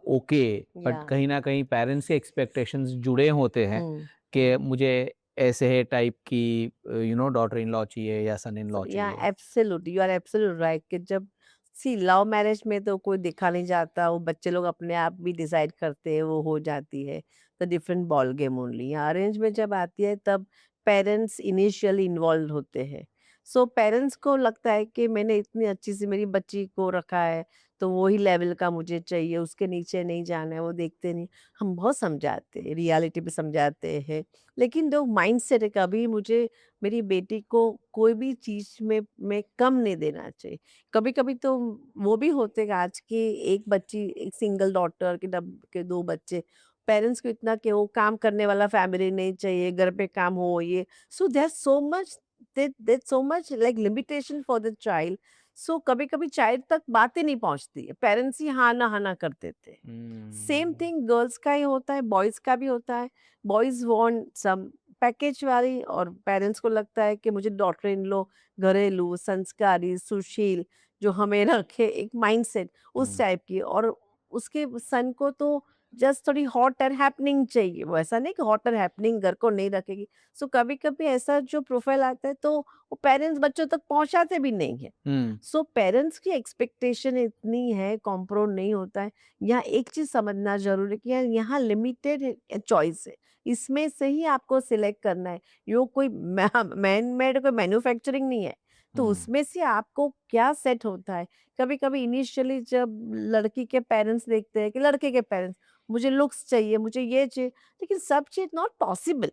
okay या बट कहीं ना कहीं पेरेंट्स के एक्सपेक्टेशंस जुड़े होते हैं हम्म कि मुझे ऐसे टाइप की डॉटर इन लॉ चाहिए या सन इन लॉ या चाहिए. Absolute, you are absolute right, कि जब सी लव मैरिज में तो कोई देखा नहीं जाता, वो बच्चे लोग अपने आप भी डिसाइड करते हैं, वो हो जाती है, तो डिफरेंट बॉल गेम ओनली। यहाँ अरेंज में जब आती है, तब पेरेंट्स इनिशियली इन्वॉल्व होते हैं। सो पेरेंट्स को लगता है कि मैंने इतनी अच्छी सी मेरी बच्ची को रखा है, तो वही लेवल का मुझे चाहिए, उसके नीचे नहीं जाना है, वो देखते नहीं। हम बहुत समझाते हैं, रियलिटी पे समझाते हैं, लेकिन जो माइंड सेट है, कभी मुझे मेरी बेटी को कोई भी चीज़ में कम नहीं देना चाहिए। कभी-कभी तो वो भी होते हैं आज की, एक बच्ची, एक सिंगल डॉटर के 2 बच्चे, पेरेंट्स को इतना कि वो काम करने वाला फैमिली नहीं चाहिए, घर पे काम हो ये। So there so much, there so much like limitation for the child. So कभी-कभी चाइल्ड तक बातें नहीं पहुँचती है, पेरेंट्स ही हाँ ना, हाँ ना कर देते हैं। Same Hmm. थिंग गर्ल्स का ही होता है, बॉयज़ का भी होता है। बॉयज़ वांट सम पैकेज वाली, और पेरेंट्स को लगता है कि मुझे डॉटर इन लॉ घरेलू, संस्कारी, सुशील, जो हमें रखे, एक माइंडसेट उस Hmm. टाइप की। और उसके सन को तो जस्ट थोड़ी हॉट एंड हैपनिंग चाहिए, वो ऐसा नहीं कि हॉट एंड हैपनिंग घर को नहीं रखेगी। सो कभी-कभी ऐसा जो प्रोफाइल आता है, तो वो पेरेंट्स बच्चों तक पहुँचाते भी नहीं है। Hmm. सो पेरेंट्स की एक्सपेक्टेशन इतनी है, कॉम्प्रो नहीं होता है। यहाँ एक चीज़ समझना ज़रूरी है कि यार यहाँ लिमिटेड चॉइस है, इसमें से ही आपको सिलेक्ट करना है। यो कोई मैन मेड कोई मैन्युफैक्चरिंग नहीं है, तो Hmm. उसमें से आपको क्या सेट होता है। कभी-कभी इनिशियली जब लड़की के पेरेंट्स देखते हैं कि लड़के के पेरेंट्स, मुझे लुक्स चाहिए, मुझे ये चाहिए, लेकिन सब चीज़ नॉट पॉसिबल,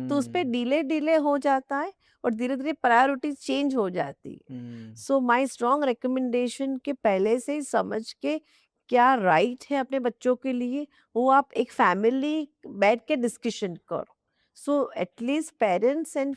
तो उसपे Hmm. डिले हो जाता है, और धीरे-धीरे प्रायोरिटीज़ चेंज हो जाती है। Hmm. So my strong recommendation कि पहले से ही समझ के क्या राइट है अपने बच्चों के लिए, वो आप एक फैमिली बैठ के डिस्कशन करो। So at least parents and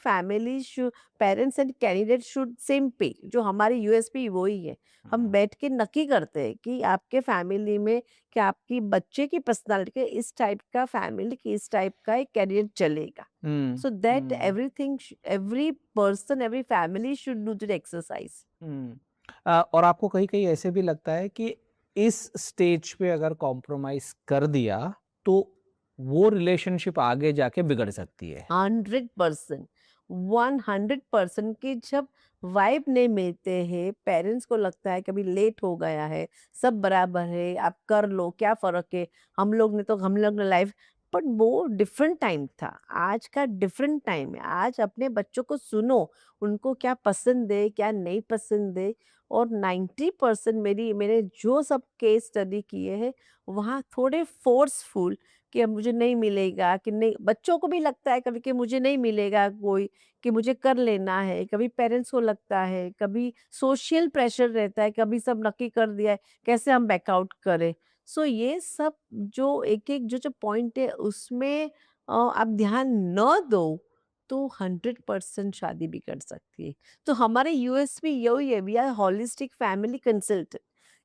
candidate should same पे, जो हमारी यूएसपी वही है। हम Hmm. बैठ के नक्की करते हैं कि आपके फैमिली में, कि आपकी बच्चे की पर्सनालिटी के इस टाइप का फैमिली की इस टाइप का एक कैरियर चलेगा। Hmm. So that Hmm. Everything, every person, every family should do the exercise. Hmm. और आपको कहीं-कहीं ऐसे भी लगता है कि इस स्टेज पे अगर कॉम्प्रोमाइज़ कर दिया, तो वो रिलेशनशिप आगे जाके बिगड़ सकती है? 100%, 100% कि जब वाइब नहीं मिलते हैं, पेरेंट्स को लगता है कभी लेट हो गया है, सब बराबर है, आप कर लो, क्या फर्क है, हम लोग ने लाइफ। बट वो डिफरेंट टाइम था, आज का डिफरेंट टाइम है। आज अपने बच्चों को सुनो, उनको क्या पसंद है, क्या नहीं पसंद है। और 90% मेरी मैंने जो सब केस स्टडी किए हैं, वहाँ थोड़े फोर्सफुल, कि अब मुझे नहीं मिलेगा, कि नहीं, बच्चों को भी लगता है कभी कि मुझे नहीं मिलेगा कोई, कि मुझे कर लेना है, कभी पेरेंट्स को लगता है, कभी सोशल प्रेशर रहता है, कभी सब नक्की कर दिया है कैसे हम बैकआउट करें। सो ये सब जो एक एक जो जो पॉइंट है उसमें आप ध्यान न दो तो 100% शादी भी कर सकती है। तो हमारे यूएस में यही है, we are holistic family consultant.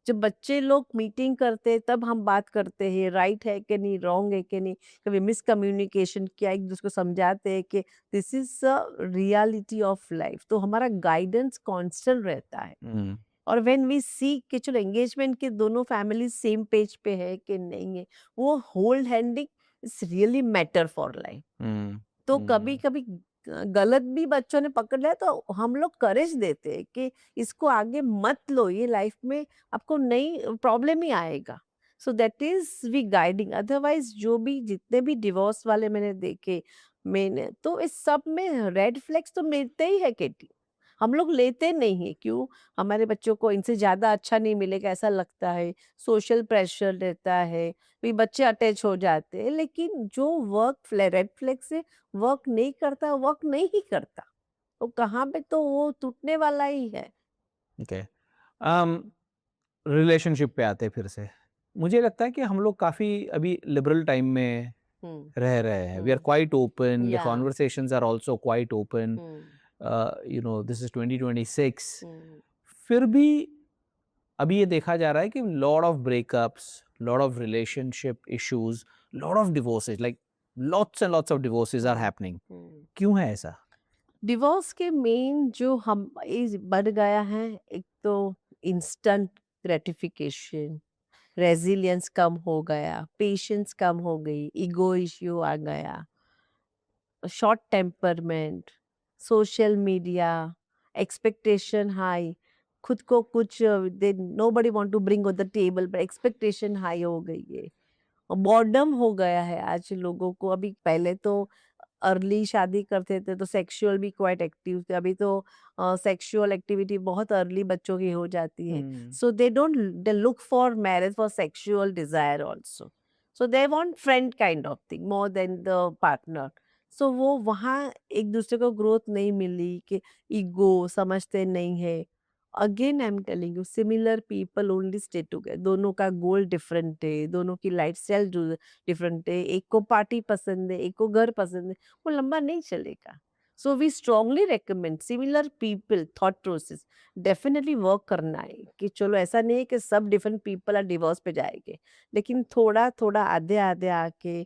जब बच्चे लोग मीटिंग करते हैं तब हम बात करते हैं राइट है कि नहीं, रॉन्ग है कि नहीं, कभी मिसकम्युनिकेशन किया, एक दूसरे को समझाते हैं कि this is a reality of life. तो हमारा गाइडेंस कांस्टेंट रहता है। हम्म, और व्हेन वी सी कि चलो एंगेजमेंट के दोनों फैमिली सेम पेज पे है कि नहीं है, वो hold handing is really matter for life. Hmm, तो हम्म, कभी-कभी गलत भी बच्चों ने पकड़ लिया तो हम लोग करेज देते हैं कि इसको आगे मत लो, ये लाइफ में आपको नई प्रॉब्लम ही आएगा। So that is we guiding. Otherwise जो भी जितने भी डिवोर्स वाले मैंने देखे, मैंने तो इस सब में रेड फ्लैग्स तो मिलते ही है केटी। हम लोग लेते नहीं है, क्यों? हमारे बच्चों को इनसे ज्यादा अच्छा नहीं मिलेगा ऐसा लगता है, सोशल प्रेशर रहता है, भी बच्चे अटैच हो जाते हैं। लेकिन जो वर्क रेड फ्लैग से वर्क नहीं करता, वर्क नहीं ही करता, तो कहाँ पे तो वो टूटने वाला ही है। ओके। रिलेशनशिप पे आते हैं फिर से। मुझे लगता है कि हम लोग काफ़ी अभी लिबरल टाइम में हम्म। रह रहे हैं। We are hmm. Quite open, the या। Conversations are also quite open. Hmm. This is 2026। Hmm. फिर भी अभी ये देखा जा रहा है कि lot of breakups, lot of relationship issues, lot of divorces, like lots and lots of divorces are hmm. Happening. Hmm. क्यों है ऐसा? डिवोर्स के मेन जो हम इस बढ़ गया है, एक तो इंस्टेंट ग्रेटिफिकेशन, रेजिलियंस कम हो गया, पेशेंस कम हो गई, ईगो इश्यू आ गया, short temperament, social media, expectation high, खुद को कुछ दे nobody want to bring on the table, पर एक्सपेक्टेशन हाई हो गई है। बॉर्डम हो गया है आज लोगों को। अभी पहले तो अर्ली शादी करते थे तो सेक्सुअल भी क्वाइट एक्टिव थे, अभी तो सेक्सुअल एक्टिविटी बहुत अर्ली बच्चों की हो जाती है। Hmm, so they don't, they look for marriage for sexual desire also. So they want friend kind of thing more than the partner. So वो वहाँ एक दूसरे को ग्रोथ नहीं मिली, कि ईगो समझते नहीं है। Again I am telling you, similar people only stay together. दोनों का गोल डिफरेंट है, दोनों की लाइफ स्टाइल डिफरेंट है, एक को पार्टी पसंद है, एक को घर पसंद है, वो लंबा नहीं चलेगा। So we strongly recommend similar people thought process definitely work करना है। कि चलो ऐसा नहीं है कि सब डिफरेंट पीपल आर डिवोर्स पे जाएंगे, लेकिन थोड़ा थोड़ा आधे आधे आके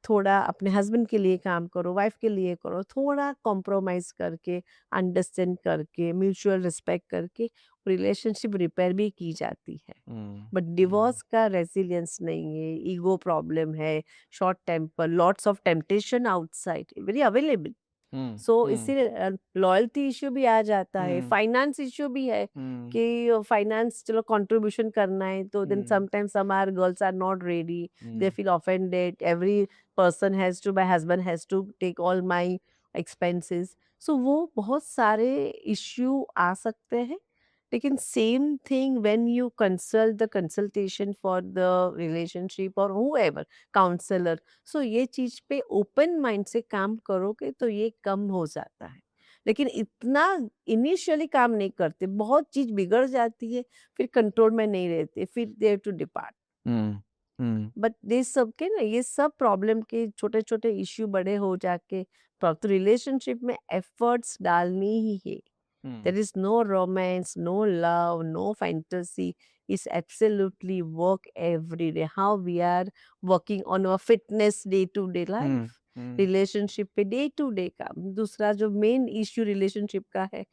थोड़ा अपने हस्बैंड के लिए काम करो, वाइफ के लिए करो, थोड़ा कॉम्प्रोमाइज करके, अंडरस्टैंड करके, म्यूचुअल रिस्पेक्ट करके रिलेशनशिप रिपेयर भी की जाती है। हुँ, बट हुँ, डिवोर्स का रेजिलियंस नहीं है, ईगो प्रॉब्लम है, short temper, lots of temptation outside very available. Hmm, so hmm, इसीलिए लॉयल्टी इश्यू भी आ जाता है, हुँ, फाइनेंस इश्यू भी है, हुँ, कि फाइनेंस चलो कंट्रीब्यूशन करना है तो then hmm, sometimes some are girls are not ready, they hmm, feel offended, every person has to, my husband has to take all my expenses. So वो बहुत सारे इश्यू आ सकते हैं। लेकिन same thing when you consult the consultation for the relationship और whoever counsellor, so ये चीज पे ओपन माइंड से काम करोगे तो ये कम हो जाता है। लेकिन इतना इनिशियली काम नहीं करते, बहुत चीज बिगड़ जाती है, फिर कंट्रोल में नहीं रहते, फिर there to depart. Hmm, hmm, but ये सब के ना, ये सब प्रॉब्लम के छोटे छोटे इश्यू बड़े हो जाके तो रिलेशनशिप में एफर्ट्स डालनी ही है। हुँ, There is no romance, no love, no fantasy. It's absolutely work every day. How we are working on our fitness day to day hmm, life. Hmm, relationship पे डे टू डे काम। दूसरा जो main issue relationship का है,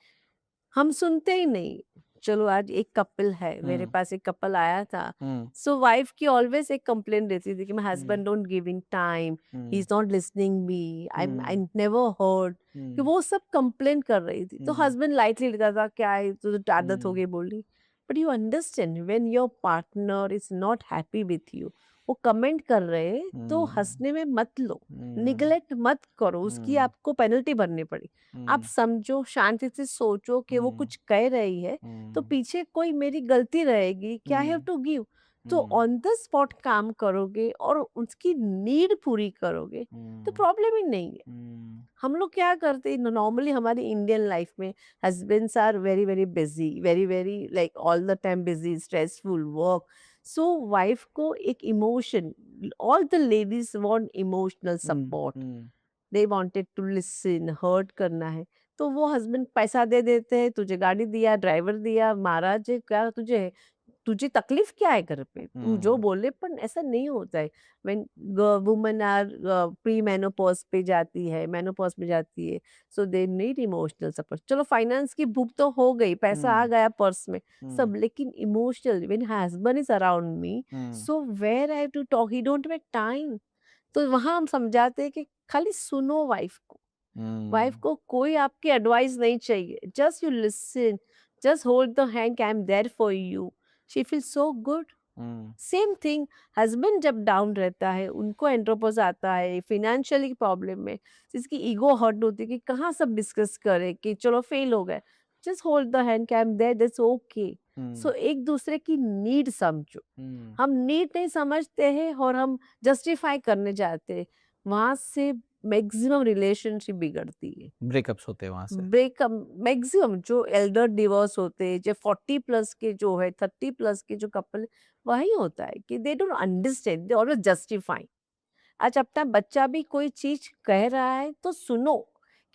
हम सुनते ही नहीं। चलो आज एक कपल है, मेरे हुँ, पास एक कपल आया था। हुँ, सो वाइफ की ऑलवेज एक कंप्लेंट रहती थी कि my hmm, husband don't giving time, he hmm, is not listening me, I hmm, never heard, कि हुँ, वो सब कंप्लेन कर रही थी। तो हुँ, हस्बैंड लाइटली लेता था, क्या है तो आदत हो हुँ, गई बोलनी। But you understand when your partner is not happy with you, वो कमेंट कर रहे हैं तो हुँ, हंसने में मत लो, हुँ, निगलेक्ट मत करो, उसकी हुँ, आपको पेनल्टी भरनी पड़ी। आप हुँ, समझो, शांति से सोचो कि वो हुँ, कुछ कह रही है, तो हुँ, पीछे कोई मेरी गलती रहेगी, क्या, I have hmm, to give. तो ऑन द स्पॉट काम करोगे और उसकी नीड पूरी करोगे तो प्रॉब्लम ही नहीं है। हम लोग क्या करते हैं नॉर्मली हमारी इंडियन लाइफ में husbands are very very busy, very very like all the time busy, stressful work. So wife को एक emotion, all the ladies want emotional support, they wanted to listen, hurt करना है। तो वो husband पैसा दे देते हैं, तुझे गाड़ी दिया, ड्राइवर दिया, महाराज है, क्या तुझे तुझे तकलीफ क्या है घर पे, तू जो बोले। पर ऐसा नहीं होता है। When women are pre menopause पे जाती है, मेनोपॉज में जाती है, so they need emotional support. चलो फाइनेंस की भूख तो हो गई, पैसा आ गया पर्स में सब, लेकिन emotional when husband is around me, so where I have to talk, he don't have time. तो वहां हम समझाते हैं कि खाली सुनो वाइफ को, वाइफ को कोई आपकी एडवाइस नहीं चाहिए, just you listen, just hold the hand, I am there for you, she feel so good. Same thing, husband जब डाउन रहता है, उनको एंट्रोपोज आता है फिनेंशियली प्रॉब्लम में, जिसकी ईगो हर्ट होती है कि कहाँ सब डिस्कस करे कि चलो फेल हो गए, just hold the hand, I am there, that's okay. So एक दूसरे की नीड समझो। हम नीड नहीं समझते हैं और हम जस्टिफाई करने जाते हैं, वहां से मैक्सिमम रिलेशनशिप बिगड़ती है। ब्रेकअप्स होते हैं वहां से। ब्रेकअप मैक्सिमम जो एल्डर डिवोर्स होते हैं, जो 40 प्लस के जो है, 30 प्लस के जो कपल, वही होता है कि they don't understand, they always justify. आज अपना बच्चा भी कोई चीज कह रहा है तो सुनो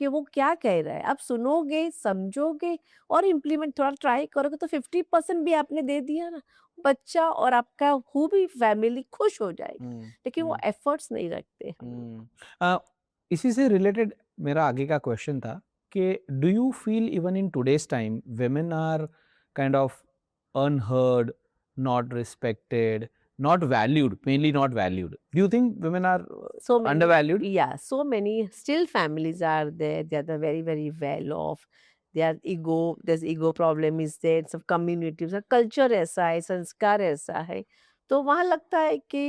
कि वो क्या कह रहा है, आप सुनोगे, समझोगे और इम्प्लीमेंट थोड़ा ट्राई करोगे तो 50% भी आपने दे दिया ना, बच्चा और आपका हु भी फैमिली खुश हो जाएगी। लेकिन वो एफर्ट्स नहीं रखते हम लोग। इसी से रिलेटेड मेरा आगे का क्वेश्चन था कि do you feel even in today's time women are kind of unheard, not respected, not valued, mainly not valued? Do you think women are So many, undervalued? yeah, so many still families are there, they are the very very well off, their ego, there's ego problem is there, सब communities का culture ऐसा है, संस्कार ऐसा है, तो वहाँ लगता है कि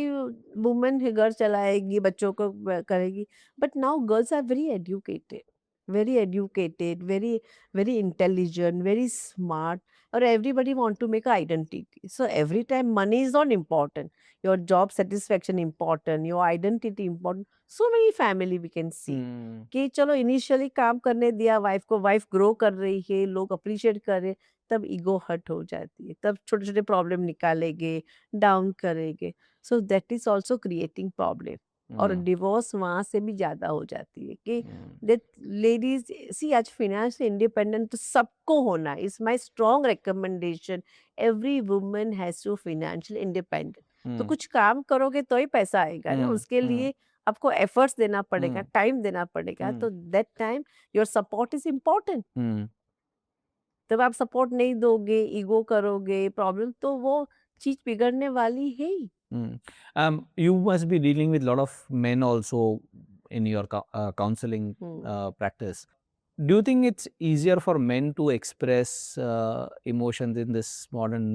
वुमेन ही घर चलाएगी, बच्चों को करेगी। But now girls are very educated, very very intelligent, very smart, और everybody want to make an identity, so every time money is not important, your job satisfaction important, your identity important, so many family we can see कि चलो initially काम करने दिया wife को, wife grow कर रही है, लोग अप्रिशिएट कर रहे हैं, तब ईगो हर्ट हो जाती है, तब छोटे छोटे प्रॉब्लम निकालेंगे, डाउन करेंगे, सो that is also creating problem. और डिवोर्स वहां से भी ज्यादा हो जाती है कि that ladies see आज financially independent तो सबको होना है, is my strong recommendation, every woman has to financially independent। तो कुछ काम करोगे तो ही पैसा आएगा ना, उसके लिए आपको एफर्ट्स देना पड़ेगा, टाइम देना पड़ेगा, तो that time your support is important. तब आप सपोर्ट नहीं दोगे, ईगो करोगे, प्रॉब्लम, तो वो चीज बिगड़ने वाली है ही। You must be dealing with a lot of men also in your counseling practice. Do you think it's easier for men to express emotions in this modern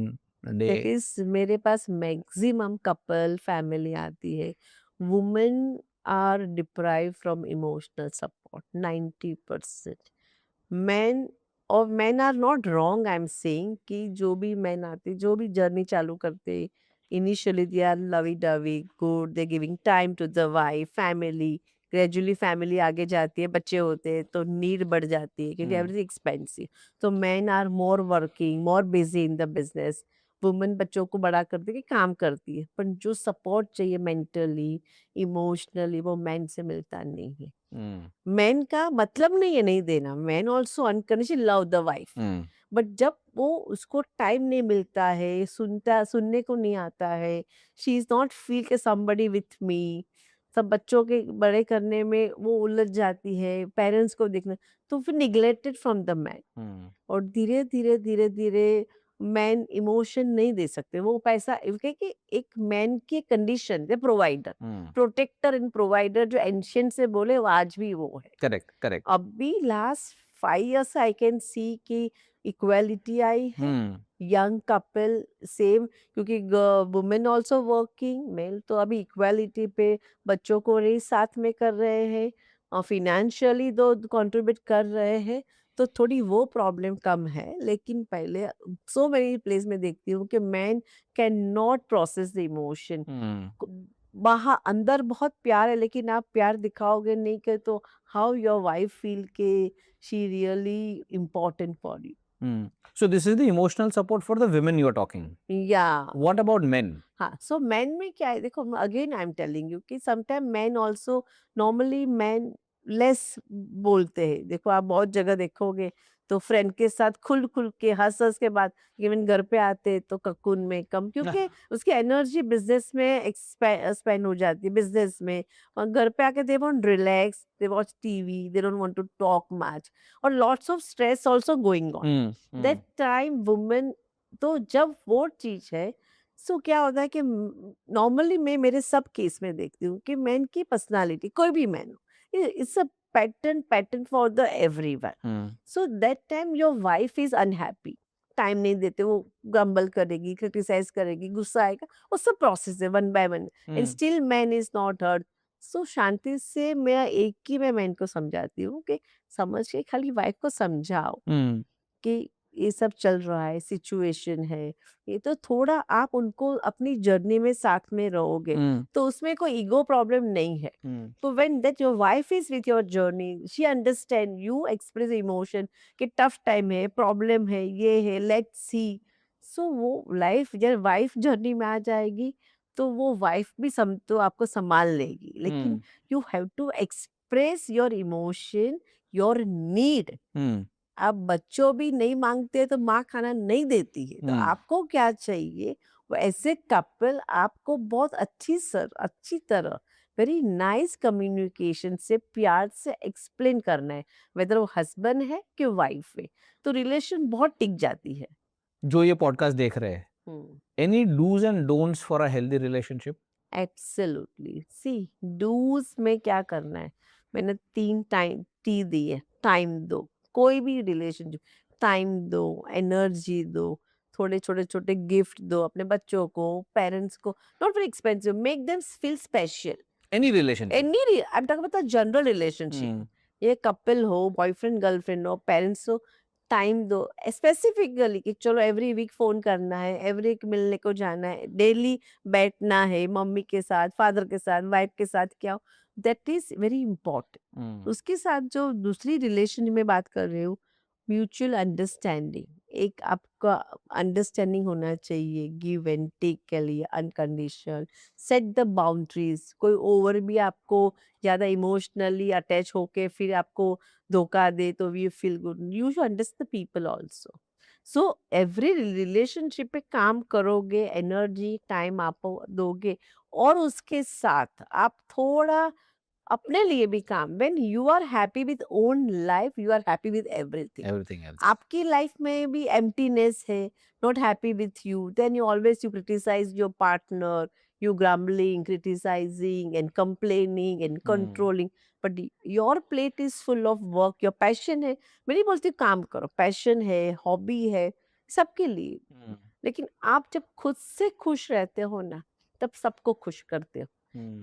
that day? Is मेरे पास maximum couple family आती है, women are deprive from emotional support 90%। Man, और man are not wrong, I am saying कि जो भी man आते, जो भी जर्नी चालू करते, initially they are lovey dovey good, they giving time to the wife family, gradually family आगे जाती है, बच्चे होते हैं तो नीड बढ़ जाती है क्योंकि एवरीथिंग एक्सपेंसिव, तो man are more working, more busy in the business, women बच्चों को बड़ा करती है, काम करती है, पर जो सपोर्ट चाहिए मेंटली, इमोशनली, वो मैन से मिलता नहीं है। मैन का मतलब नहीं है नहीं देना, man also unconditionally love the wife, but जब वो उसको टाइम नहीं मिलता है, सुनने को नहीं आता है, शी इज नॉट फील के समबडी विथ मी, सब बच्चों के बड़े करने में वो उलझ जाती है, पेरेंट्स को देखना, तो फिर निग्लेक्टेड फ्रॉम द मैन। और धीरे धीरे धीरे धीरे मैन इमोशन नहीं दे सकते, वो पैसा, क्योंकि एक मैन की कंडीशन है प्रोवाइडर, प्रोटेक्टर एंड प्रोवाइडर, जो एंशियंट से बोले वो आज भी वो है। Correct correct. अभी last 5 years I can see कि इक्वालिटी आई है, यंग कपल सेम, क्योंकि वुमेन ऑल्सो वर्किंग, मेल तो अभी इक्वालिटी पे बच्चों को रेस साथ में कर रहे हैं और फिनेंशियली दो कंट्रीब्यूट कर रहे हैं, तो थोड़ी वो प्रॉब्लम कम है, लेकिन पहले सो मेनी प्लेस में देखती हूँ कि man can not process the emotion. बाहर अंदर बहुत प्यार है, लेकिन आप प्यार दिखाओगे नहीं के तो हाउ योर वाइफ फील के she really important for you. So this is the emotional support for the women you are talking. या What about men? हाँ, सो मैन में क्या है, देखो again I am telling you कि sometime man also, normally man less बोलते हैं। देखो आप बहुत जगह देखोगे तो फ्रेंड के साथ खुल खुल के हंस हंस के बात, इवन घर पे आते तो ककून में कम, क्योंकि उसकी एनर्जी बिजनेस में स्पेंड हो जाती है बिजनेस में, और घर पे आके they want relax, they watch TV, they don't want to talk much, और lots of stress also going on that time women. तो जब वो चीज है, सो क्या होता है कि नॉर्मली मैं मेरे सब केस में देखती हूँ कि मैन की पर्सनालिटी, कोई भी मैन हो, it's a pattern for the everyone. So that time your wife is unhappy, time नहीं देते, वो ग्रम्बल करेगी, क्रिटिसाइज करेगी, गुस्सा आएगा, वो सब प्रोसेस है one by one, and still man is not hurt. So शांति से मैं एक ही मैं मैन को समझाती हूँ कि समझ के खाली वाइफ को समझाओ कि ये सब चल रहा है, सिचुएशन है, ये तो थोड़ा आप उनको अपनी जर्नी में साथ में रहोगे तो उसमें कोई ईगो प्रॉब्लम नहीं है। तो when that your wife is with your journey, she understand you express emotion कि टफ टाइम है, प्रॉब्लम है, ये है, लेट्स सी। सो वो लाइफ जब वाइफ जर्नी में आ जाएगी तो वो वाइफ भी तो आपको संभाल लेगी, लेकिन you have to express your emotion, your need. आप बच्चों भी नहीं मांगते तो माँ खाना नहीं देती है, तो आपको क्या चाहिए, वो ऐसे कपल आपको बहुत अच्छी तरह वेरी नाइस कम्युनिकेशन से प्यार से एक्सप्लेन करना है, वेदर वो हस्बैंड है कि वाइफ है, तो रिलेशन बहुत टिक जाती है। जो ये पॉडकास्ट देख रहे हैं, any dos and don'ts for a healthy relationship? Absolutely, see dos में क्या करना है, मैंने 3 टाइम टी दी है। टाइम दो, कोई भी रिलेशनशिप, टाइम दो, एनर्जी दो, थोड़े छोटे छोटे गिफ्ट दो अपने बच्चों को, पेरेंट्स को, not very expensive, make them feel special. Any relationship? I am talking about the general relationship, ये कपल हो, बॉयफ्रेंड गर्लफ्रेंड हो, पेरेंट्स हो, टाइम दो स्पेसिफिकली कि चलो एवरी वीक फोन करना है, एवरी वीक मिलने को जाना है, डेली बैठना है मम्मी के साथ, फादर के साथ, वाइफ के साथ, क्या हो, दैट इज वेरी इंपॉर्टेंट। उसके साथ जो दूसरी रिलेशन में बात कर रही हूँ, म्यूचुअल अंडरस्टैंडिंग, एक आपका अंडरस्टैंडिंग होना चाहिए, गिव एंड टेक के लिए अनकंडीशनल, सेट द बाउंड्रीज, कोई ओवर भी आपको ज्यादा इमोशनली अटैच होके फिर आपको धोखा दे तो we feel good, you should understand the people also. So every relationship पे काम करोगे, एनर्जी टाइम आप दोगे, और उसके साथ आप थोड़ा अपने लिए भी काम, when you are happy with own life, you are happy with everything. Everything else. आपकी लाइफ में भी एम्प्टीनेस है, not happy with you, then you always you criticize your partner, you grumbling, criticizing and complaining and controlling, but your plate is full of work, your passion है, मैं नहीं बोलती काम करो, पैशन है, हॉबी है, सबके लिए, लेकिन आप जब खुद से खुश रहते हो ना, तब सबको खुश करते हो,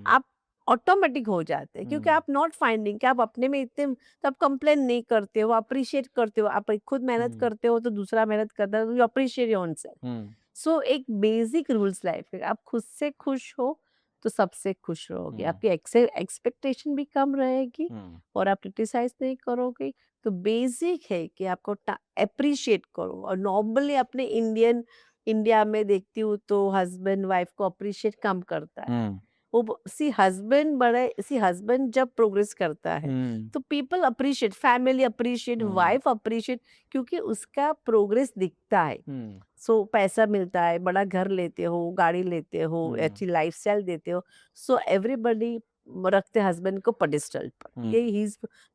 आप ऑटोमेटिक हो जाते हैं, क्योंकि आप नॉट फाइंडिंग कि आप अपने में इतने, तब कंप्लेन नहीं करते हो, अप्रिशिएट करते हो, आप खुद मेहनत करते हो तो दूसरा मेहनत करता है, तो यू अप्रिशिएट योर सेल्फ। सो एक बेसिक रूल्स लाइफ है, आप खुद से खुश हो तो सबसे खुश रहोगे, आपकी एक्सपेक्टेशन भी कम रहेगी, और आप क्रिटिसाइज नहीं करोगे। तो बेसिक है कि आपको अप्रिशिएट करो, और नॉर्मली अपने इंडिया में देखती हूँ तो हस्बैंड वाइफ को अप्रिशिएट कम करता है। वो हस्बैंड जब प्रोग्रेस करता है तो people appreciate, family appreciate, wife appreciate, क्योंकि उसका प्रोग्रेस दिखता है। सो पैसा मिलता है, बड़ा घर लेते हो, गाड़ी लेते हो, अच्छी लाइफस्टाइल देते हो, सो एवरीबॉडी रखते हस्बैंड को पेडिस्टल पर, ये ही।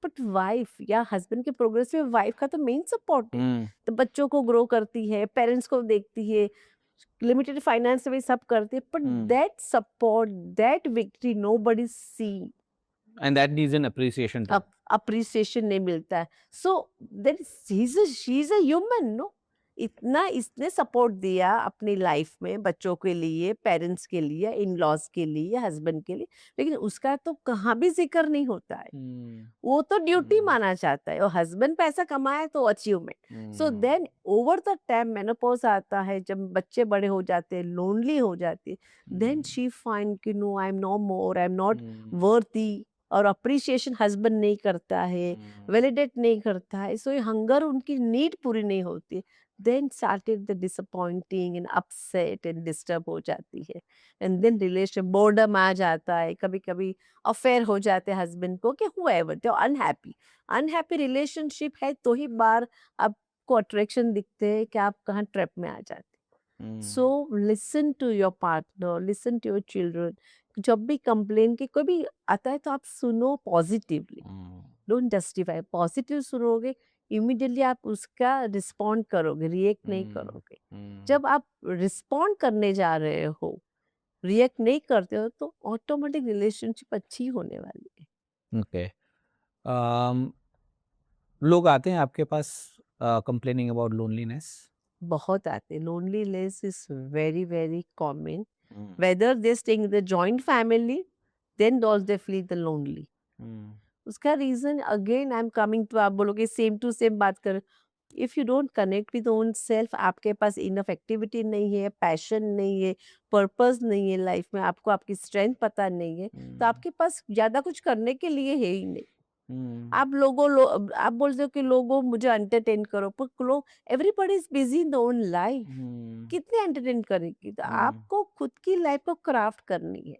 बट वाइफ या हस्बैंड के प्रोग्रेस में वाइफ का तो मेन सपोर्ट है, तो बच्चों को ग्रो करती है, पेरेंट्स को देखती है, लिमिटेड फाइनेंस में सब करती है, but that support, that victory nobody see, and that needs an appreciation to. Appreciation नहीं मिलता है। So that she is a human, no, इतना इसने सपोर्ट दिया अपनी लाइफ में, बच्चों के लिए, पेरेंट्स के लिए, इन लॉज के लिए, हस्बैंड के लिए, लेकिन उसका तो कहाँ भी जिक्र नहीं होता है। वो तो ड्यूटी हम्म, माना जाता है, और हस्बैंड पैसा कमाए तो achievement. So then over the time menopause आता है, जब बच्चे बड़े हो जाते हैं, लोनली हो जाती है, देन शी फाइंड कि no, I am no more, I am not worthy, और अप्रिसिएशन हस्बैंड नहीं करता है, वैलिडेट नहीं करता है, सो ये हंगर, उनकी नीड पूरी नहीं होती, then started the disappointing and upset and disturb हो जाती है, एंड देन रिलेशन बोर्डम आ जाता है, कभी कभी अफेयर हो जाते हैं हस्बैंड को, कि हुएवर दे अनहैप्पी, अनहैप्पी रिलेशनशिप है तो ही बार आपको अट्रैक्शन दिखते हैं कि आप कहाँ ट्रैप में आ जाते हैं। So listen to your partner, listen to your children, जब भी कंप्लेन की कोई भी आता है तो आप सुनो पॉजिटिवली, डोंट जस्टिफाई, पॉजिटिव सुनोगे, इमीडिएटली आप उसका रिस्पॉन्ड करोगे, रिएक्ट नहीं करोगे। जब आप रिस्पॉन्ड करने जा रहे हो, रिएक्ट नहीं करते हो, तो ऑटोमेटिक रिलेशनशिप अच्छी होने वाली है। ओके, लोग आते हैं आपके पास कंप्लेनिंग अबाउट लोनलीनेस? बहुत आते, loneliness is very very common, whether they staying in the joint family, then also they feel the lonely. उसका reason again I am coming to, आप बोलोगे सेम टू सेम बात कर, if you don't connect with own self, आपके पास enough activity नहीं है, passion नहीं है, पर्पस नहीं है लाइफ में, आपको आपकी स्ट्रेंथ पता नहीं है, तो आपके पास ज्यादा कुछ करने के लिए है ही नहीं। आप आप बोलते हो कि लोगों मुझे एंटरटेन करो, पर लोग, everybody is busy in the own life, कितने एंटरटेन करेगी? तो आपको खुद की लाइफ को क्राफ्ट करनी है,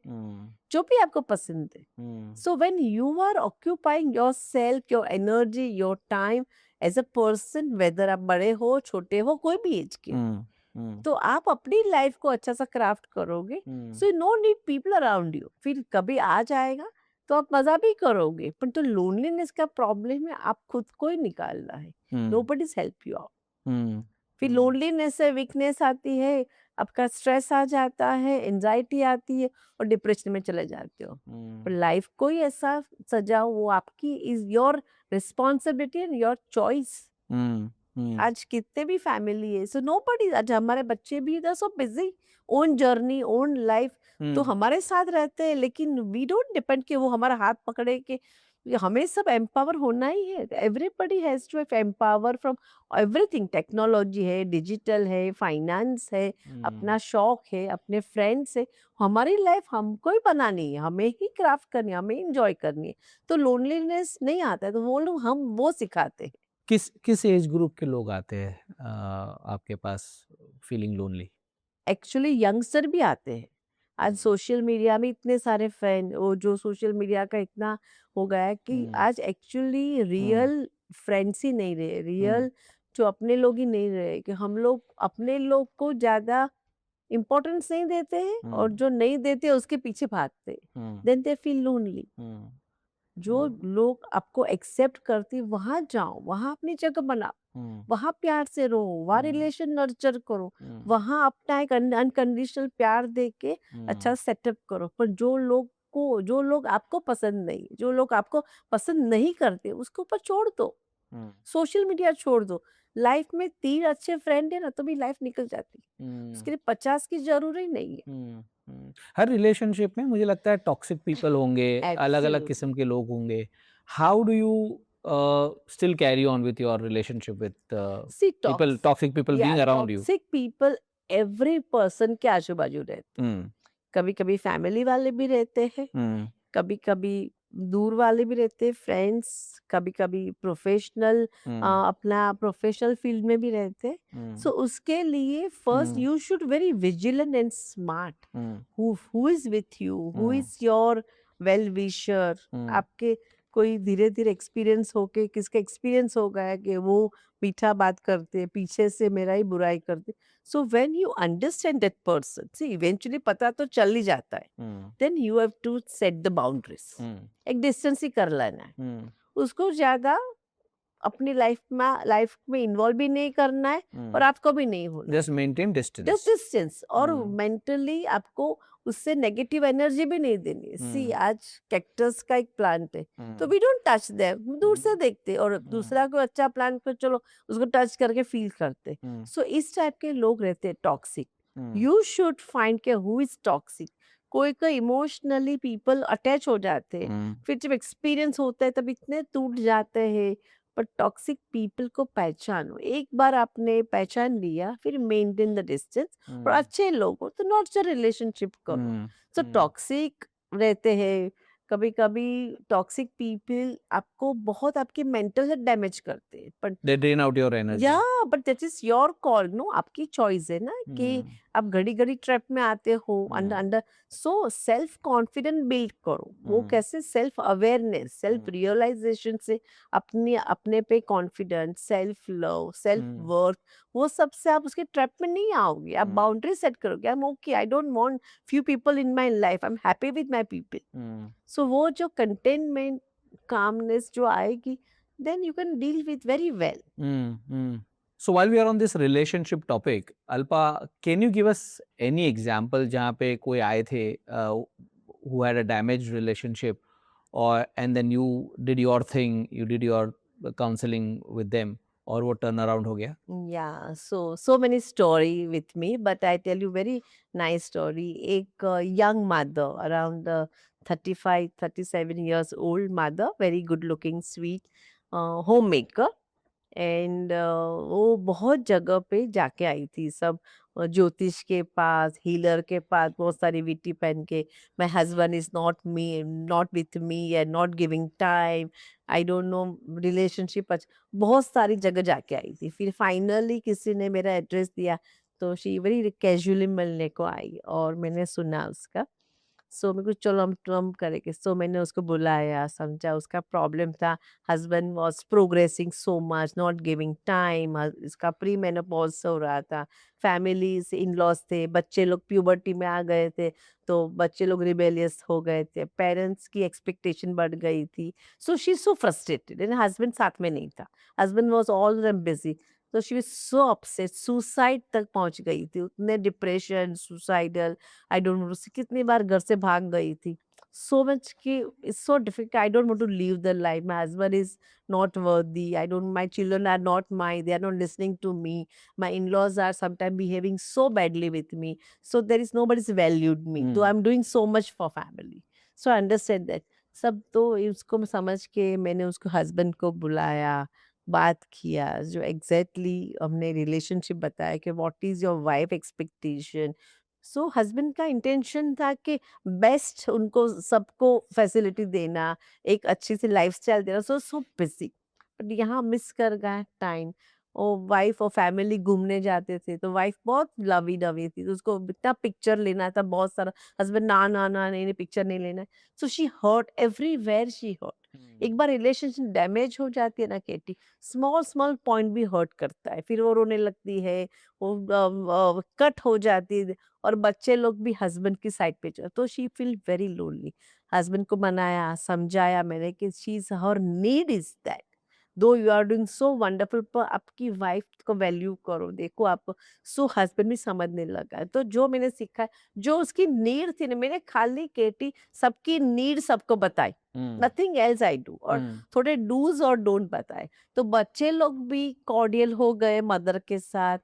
जो भी आपको पसंद है। So when you are occupying your self, your energy, your time as a person, whether आप बड़े हो, छोटे हो, कोई भी एज के हो, तो आप अपनी लाइफ को अच्छा सा क्राफ्ट करोगे। So no need people around you, फिर कभी आ जाएगा तो आप मजा भी करोगे, पर तो लोनलीनेस का प्रॉब्लम है, आप खुद को ही निकालना है, nobody is help you out. फिर लोनलीनेस से वीकनेस आती है, आपका स्ट्रेस आ जाता है, एंजाइटी आती है, और डिप्रेशन में चले जाते हो। पर लाइफ को ही ऐसा सजाओ, वो आपकी is your responsibility and your choice. आज कितने भी फैमिली है, सो नोबडी, आज हमारे बच्चे भी इधर so busy, own journey, own life, तो हमारे साथ रहते हैं, लेकिन वी डोंट डिपेंड कि वो हमारा हाथ पकड़े कि हमें सब एम्पावर होना ही है। Everybody has to empower from everything, technology है, डिजिटल है, फाइनेंस है, अपना शौक है, अपने फ्रेंड्स है, हमारी लाइफ हमको ही बनानी है, हमें ही क्राफ्ट करनी है, हमें एंजॉय करनी है। तो लोनलीनेस नहीं आता है, तो वो लोग हम वो सिखाते हैं। किस किस एज ग्रुप के लोग आते हैं आपके पास फीलिंग लोनली? एक्चुअली यंगस्टर भी आते हैं। आज सोशल मीडिया में इतने सारे फैन, वो जो सोशल मीडिया का इतना हो गया है कि आज एक्चुअली रियल फ्रेंड्स ही नहीं रहे, रियल जो अपने लोग ही नहीं रहे, कि हम लोग अपने लोग को ज्यादा इम्पोर्टेंस नहीं देते हैं, और जो नहीं देते उसके पीछे भागते हैं, देन दे फील लोनली। जो लोग आपको एक्सेप्ट करते, वहां जाओ, वहां अपनी जगह बनाओ, वहां प्यार से रहो, वहां रिलेशन नर्चर करो, वहां अपना एक अनकंडीशनल प्यार दे के अच्छा सेटअप करो। पर जो लोग आपको पसंद नहीं, जो लोग आपको पसंद नहीं करते, उसके ऊपर छोड़ दो, सोशल मीडिया छोड़ दो। लाइफ में 3 अच्छे फ्रेंड है ना, तो भी लाइफ निकल जाती है, उसके लिए 50 की जरूरी नहीं है। हर रिलेशनशिप में मुझे लगता है टॉक्सिक पीपल होंगे, अलग-अलग Absolutely. किस्म के लोग होंगे। How do you still carry on with your relationship with See, people, toxic people being around you? toxic people every person के आजू बाजू रहते हैं। हुँ, कभी कभी फैमिली वाले भी रहते हैं, हुँ, कभी कभी दूर वाले भी रहते हैं, फ्रेंड्स, कभी कभी प्रोफेशनल, हुँ, अपना प्रोफेशनल फील्ड में भी रहते हैं। हुँ, सो उसके लिए first hmm, you should very vigilant and smart, hmm, who is with you, who hmm, is your well wisher. Hmm, आपके कोई धीरे धीरे एक्सपीरियंस होके, किसका एक्सपीरियंस हो गया कि वो मीठा बात करते, पीछे से मेरा ही बुराई करते। So when you understand that person, see eventually पता तो चल ही जाता है, hmm, then you have to set the boundaries, hmm, एक डिस्टेंस ही कर लेना है, हुँ, उसको ज्यादा अपनी लाइफ में इन्वॉल्व भी नहीं करना है, और हुँ। आपको भी नहीं होना है। Just maintain just distance. Distance, और हुँ, मेंटली आपको उससे नेगेटिव एनर्जी भी नहीं देनी। सी हम्म आज कैक्टस का एक प्लांट है तो हम्म वी डोंट टच देम, दूर से हम्म देखते और दूसरा कोई अच्छा प्लांट को चलो उसको टच करके फील करते। हम्म सो इस टाइप के लोग रहते हैं toxic. Hmm you should find के हु इज टॉक्सिक। कोई कोई इमोशनली पीपल अटैच हो जाते हैं, हम्म फिर जब एक्सपीरियंस होता है तब इतने टूट जाते हैं। पर टॉक्सिक पीपल को पहचानो, एक बार आपने पहचान लिया फिर मेंटेन द डिस्टेंस। और हम्म अच्छे लोग हो तो नॉट जो रिलेशनशिप करो। हम्म सो हम्म टॉक्सिक रहते हैं, कभी कभी टॉक्सिक पीपल आपको बहुत आपकी मेंटल हेल्थ डैमेज करते हैं। पर they drain out your या energy but that is your call, no, आपकी चॉइस है ना कि हम्म आप घड़ी घड़ी ट्रैप में आते हो under hmm under. So self confidence build करो। वो हम्म कैसे? Self awareness, self hmm realisation से। अपने अपने पे confidence, self love, self hmm worth, वो सब से आप उसके ट्रैप में नहीं आओगे। आप हम्म बाउंड्री सेट करोगे, I am okay, I don't want few people in my life, I am happy with my people. Hmm so वो जो कंटेनमेंट, कामनेस जो आएगी, then you can deal with very well. Mm. So while we are on this relationship topic, Alpa, can you give us any example जहाँ पे कोई आए थे who had a damaged relationship or and then you did your thing, you did your counseling with them और वो turn around हो गया? Yeah, so many story with me, but I tell you very nice story. एक young mother around 35 37 years old mother, very good looking, sweet, homemaker. And वो बहुत जगह पे जाके आई थी सब, ज्योतिष के पास, हीलर के पास, बहुत सारी विट्टी पहन के, my husband is not me, not with me and not giving time, I don't no relationship. बहुत सारी जगह जाके आई थी। फिर फाइनली किसी ने मेरा एड्रेस दिया, तो शी वेरी कैजुअली मिलने को आई और मैंने सुना उसका। सो मेरे को चलो हम करेंगे। सो मैंने उसको बुलाया, समझा उसका प्रॉब्लम था। Husband was progressing so much, not giving time, इसका प्री मेनोपॉज हो रहा था, फैमिली से इन लॉज थे, बच्चे लोग प्यूबर्टी में आ गए थे, तो बच्चे लोग रिबेलियस हो गए थे, पेरेंट्स की एक्सपेक्टेशन बढ़ गई थी। So she so frustrated and husband साथ में नहीं था, husband was all time busy. तो she was so upset, suicide तक पहुंच गई थी, उतने depression, suicidal, I don't know उससे कितनी बार घर से भाग गई थी। सो मच कि it's so difficult, I don't want to leave the life, my husband is not worthy, I don't, my children are not mine, they are not listening to me, my in-laws are sometime behaving so badly with me, so there is nobody is valued me, तो I hmm am doing so much for family. So I understand that सब। तो उसको समझ के मैंने उसको husband को बुलाया, बात किया, जो एग्जैक्टली हमने रिलेशनशिप बताया कि what is your wife expectation. So husband का इंटेंशन था कि बेस्ट उनको सबको फैसिलिटी देना, एक अच्छी सी लाइफस्टाइल देना। सो सो बिजी, बट यहाँ मिस कर गया टाइम। और वाइफ और फैमिली घूमने जाते थे तो वाइफ बहुत लवी डवी थी, तो उसको इतना पिक्चर लेना था बहुत सारा। हस्बैंड ना ना ना, नहीं नहीं पिक्चर नहीं लेना है। So she hurt everywhere, she hurt. एक बार रिलेशनशिप डैमेज हो जाती है ना केटी, स्मॉल स्मॉल पॉइंट भी हर्ट करता है, फिर वो रोने लगती है, वो कट हो जाती है। और बच्चे लोग भी हस्बैंड की साइड पे चल, तो she feel very lonely. Husband को मनाया, समझाया मैंने कि she is, her need is that, though you are doing so wonderful, पर आपकी वाइफ को वैल्यू करो, देखो आप। सो हस्बैंड भी समझने लगा है। तो जो मैंने सीखा है, जो उसकी नीड थी ना, मैंने खाली केटी सबकी नीड सबको बताई, हम्म नथिंग एल्स आई डू, और हम्म थोड़े डूज और डोंट बताए। तो बच्चे लोग भी कॉर्डियल हो गए मदर के साथ,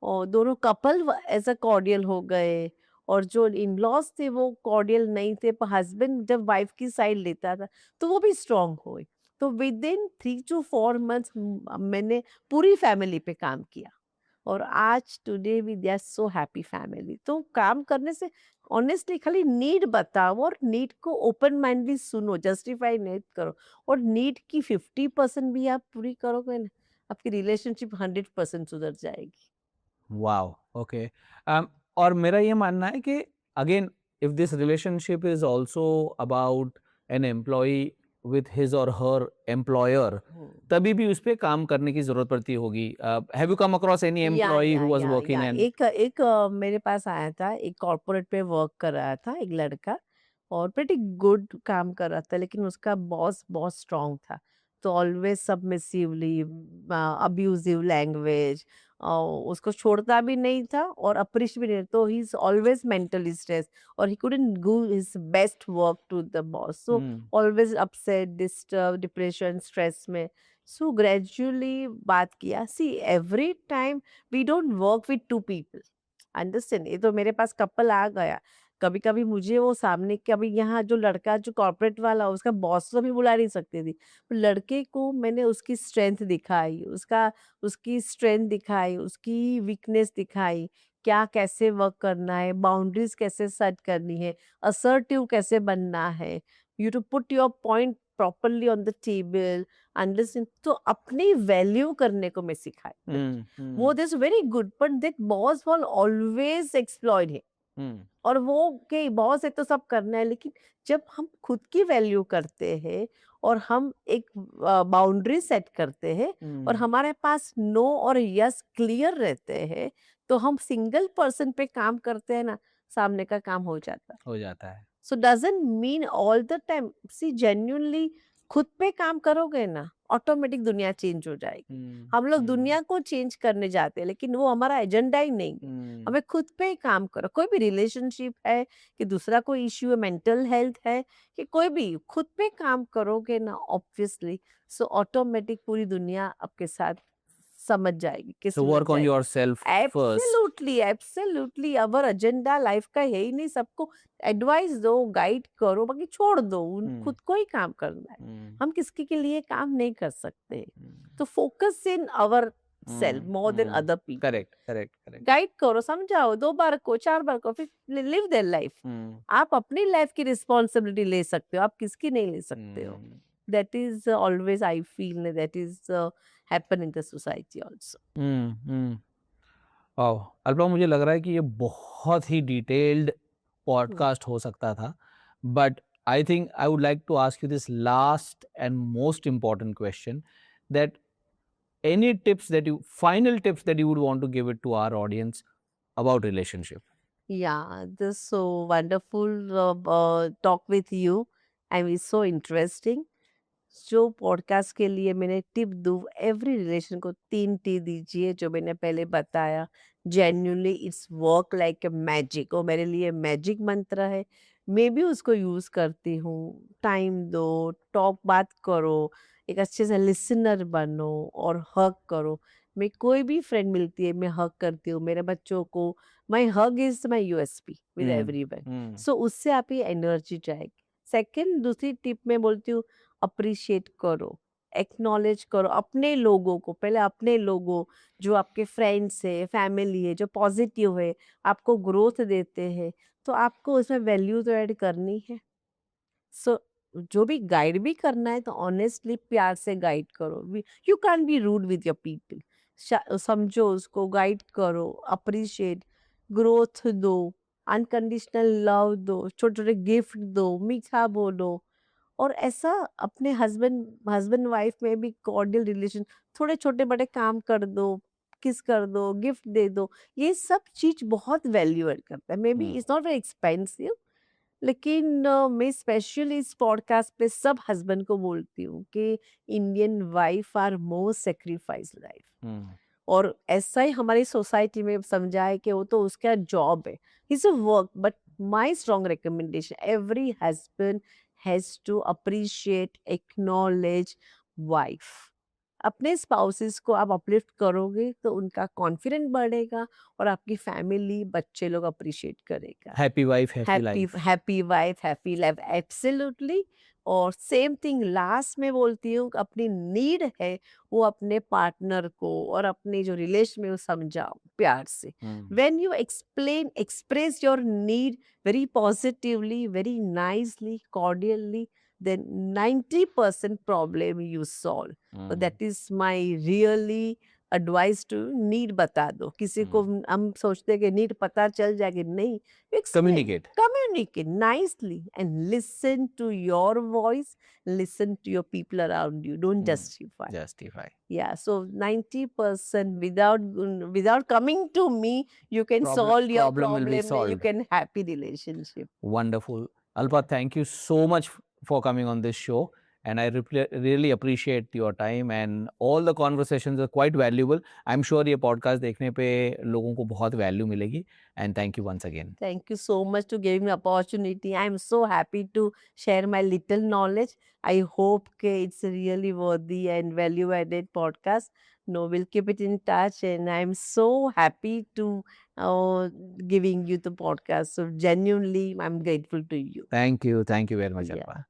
और दोनों कपल एज अ कॉर्डियल हो गए। और जो इन लॉज थे वो कॉर्डियल नहीं थे, पर हस्बैंड जब वाइफ की साइड लेता था तो वो भी स्ट्रांग हुए। तो विद इन 3 to 4 months मैंने पूरी फैमिली पे काम किया, और आज today we they are so happy family. तो काम करने से ऑनेस्टली खाली नीड बताओ और नीड को ओपन माइंडली सुनो, जस्टिफाई नहीं करो। और नीड की 50% भी आप पूरी करोगे ना, आपकी रिलेशनशिप 100% सुधर जाएगी। वाओ ओके और मेरा ये मानना है कि again if this relationship is also about an employee with his और हर एम्प्लॉयर तभी भी उस पे काम करने की जरूरत पड़ती होगी have you come across any employee who was working and एक मेरे पास आया था, एक कॉर्पोरेट पे वर्क कर रहा था एक लड़का, और प्रीटी गुड काम कर रहा था, लेकिन उसका बॉस बहुत स्ट्रांग था। तो ऑलवेज सबमिसिवली, अब्यूजिव लैंग्वेज, उसको छोड़ता भी नहीं था और अप्रिशिएट भी नहीं, तो he is always mentally stress और he couldn't do his best work to the boss, so Hmm. Always upset, disturb, depression, stress में. सो ग्रेजुअली बात किया, see every time we don't work with two people, understand. ये तो मेरे पास couple आ गया, कभी कभी मुझे वो सामने, कभी यहाँ जो लड़का जो कॉर्पोरेट वाला उसका बॉस तो भी बुला नहीं सकती थी, पर लड़के को मैंने उसकी स्ट्रेंथ दिखाई, उसकी स्ट्रेंथ दिखाई, उसकी वीकनेस दिखाई, क्या कैसे वर्क करना है, बाउंड्रीज कैसे सेट करनी है, असर्टिव कैसे बनना है, you to put your point properly on the table, understand. तो अपनी वैल्यू करने को मैं सिखाई Hmm. वो. Hmm. This very good, but that boss will always exploit him. Hmm. और वो कि बॉस है तो सब करना है, लेकिन जब हम खुद की वैल्यू करते हैं और हम एक बाउंड्री सेट करते हैं और Hmm. हमारे पास नो और यस क्लियर रहते हैं, तो हम सिंगल पर्सन पे काम करते हैं ना, सामने का काम हो जाता है. हो जाता है. So doesn't mean all the time, see genuinely खुद पे काम करोगे ना, ऑटोमेटिक दुनिया चेंज हो जाएगी. Hmm. हम लोग Hmm. दुनिया को चेंज करने जाते हैं, लेकिन वो हमारा एजेंडा ही नहीं है. Hmm. हमें खुद पे ही काम करो. कोई भी रिलेशनशिप है कि दूसरा कोई इश्यू है, मेंटल हेल्थ है कि कोई भी, खुद पे काम करोगे ना ऑब्वियसली, सो ऑटोमेटिक पूरी दुनिया आपके साथ समझ जाएगी कि So सुलझ work on जाएगी. yourself first. Absolutely, absolutely. Our agenda life का है ही नहीं, सबको एडवाइस दो, गाइड करो, बाकी छोड़ दो, Hmm. खुद को ही काम करना है. Hmm. हम किसी के लिए काम नहीं कर सकते. Hmm. तो focus in our self Hmm. More than Hmm. Other people. Correct. Correct. Correct. Guide करो, समझाओ, 2 बार को 4 बार को, फिर लिव देयर लाइफ. Hmm. आप अपनी लाइफ की रिस्पॉन्सिबिलिटी ले सकते हो, आप किसकी नहीं ले सकते हो. Hmm. That is always I feel that is happen in the society also. Hmm. Hmm. वाह अल्पा मुझे लग रहा है कि ये बहुत ही डिटेल्ड पॉडकास्ट हो सकता था but I think I would like to ask you this last and most important question that any tips that you final tips that you would want to give it to our audience about relationship. Yeah, this is so wonderful talk with you. I mean, so interesting. जो podcast के लिए मैंने tip दूँ, every relation को 3 T दीजिए जो मैंने पहले बताया. Genuinely it's work like a magic, वो मेरे लिए मैजिक मंत्र है. मैं भी उसको यूज़ करती हूँ. टाइम दो, टॉक, बात करो, एक अच्छे से लिसनर बनो और हग करो. मैं कोई भी फ्रेंड मिलती है मैं हग करती हूँ. मेरे बच्चों को my hug is my USP with Hmm. Everyone. Hmm. सो उससे आपकी एनर्जी जाएगी. सेकंड, दूसरी टिप मैं बोलती हूँ, अप्रिशिएट करो, एक्नॉलेज करो अपने लोगों को. पहले अपने लोगों, जो आपके फ्रेंड्स है, फैमिली है, जो पॉजिटिव है, आपको ग्रोथ देते हैं, तो आपको उसमें वैल्यू तो ऐड करनी है. सो जो भी गाइड भी करना है तो ऑनेस्टली प्यार से गाइड करो. You can be rude with your people. समझो उसको, गाइड करो, अप्रिशिएट, ग्रोथ दो, अनकंडीशनल लव दो, छोटे छोटे गिफ्ट दो, मीठा बोलो. और ऐसा अपने हस्बैंड हस्बैंड वाइफ में भी कॉर्डियल रिलेशन, थोड़े छोटे बड़े काम कर दो, किस कर दो, गिफ्ट दे दो. ये सब चीज बहुत वैल्यू एड करता है. May be Hmm. It's not very expensive, लेकिन मैं स्पेशली इस पॉडकास्ट पे सब हस्बैंड को बोलती हूँ कि Indian wife are more sacrifice life. Hmm. और ऐसा ही हमारी सोसाइटी में समझा है कि वो तो उसका जॉब है, is a work. But my strong recommendation, every husband has to appreciate, acknowledge wife. अपने स्पाउसेस को आप अपलिफ्ट करोगे तो उनका कॉन्फिडेंस बढ़ेगा और आपकी फैमिली, बच्चे लोग अप्रिशिएट करेगा. Happy wife happy happy life. Happy wife happy life, absolutely. और सेम थिंग लास्ट में बोलती हूँ, अपनी नीड है वो अपने पार्टनर को और अपने जो रिलेशन में वो समझाओ प्यार से. Hmm. When you explain, express your need very positively, very nicely, cordially, then 90% problem you solve. So Hmm. that is my really advice to need. बता दो किसी को. हम सोचते हैं कि नीड पता चल जाएगी, नहीं. Communicate. Communicate nicely and listen to your voice, listen to your people around you, don't justify. Justify. Yeah, so 90% without coming to me, you can solve your Problem will be problem, you solved. can happy relationship. Wonderful. Alpa, thank you so much for coming on this show and I really appreciate your time, and all the conversations are quite valuable. I'm sure ये podcast देखने पे लोगों को बहुत value मिलेगी, and thank you once again. Thank you so much to giving me opportunity. I'm so happy to share my little knowledge. I hope it's a really worthy and value added podcast. No, we'll keep it in touch, and I'm so happy to giving you the podcast. So genuinely, I'm grateful to you. Thank you very much, Yeah. Arpa.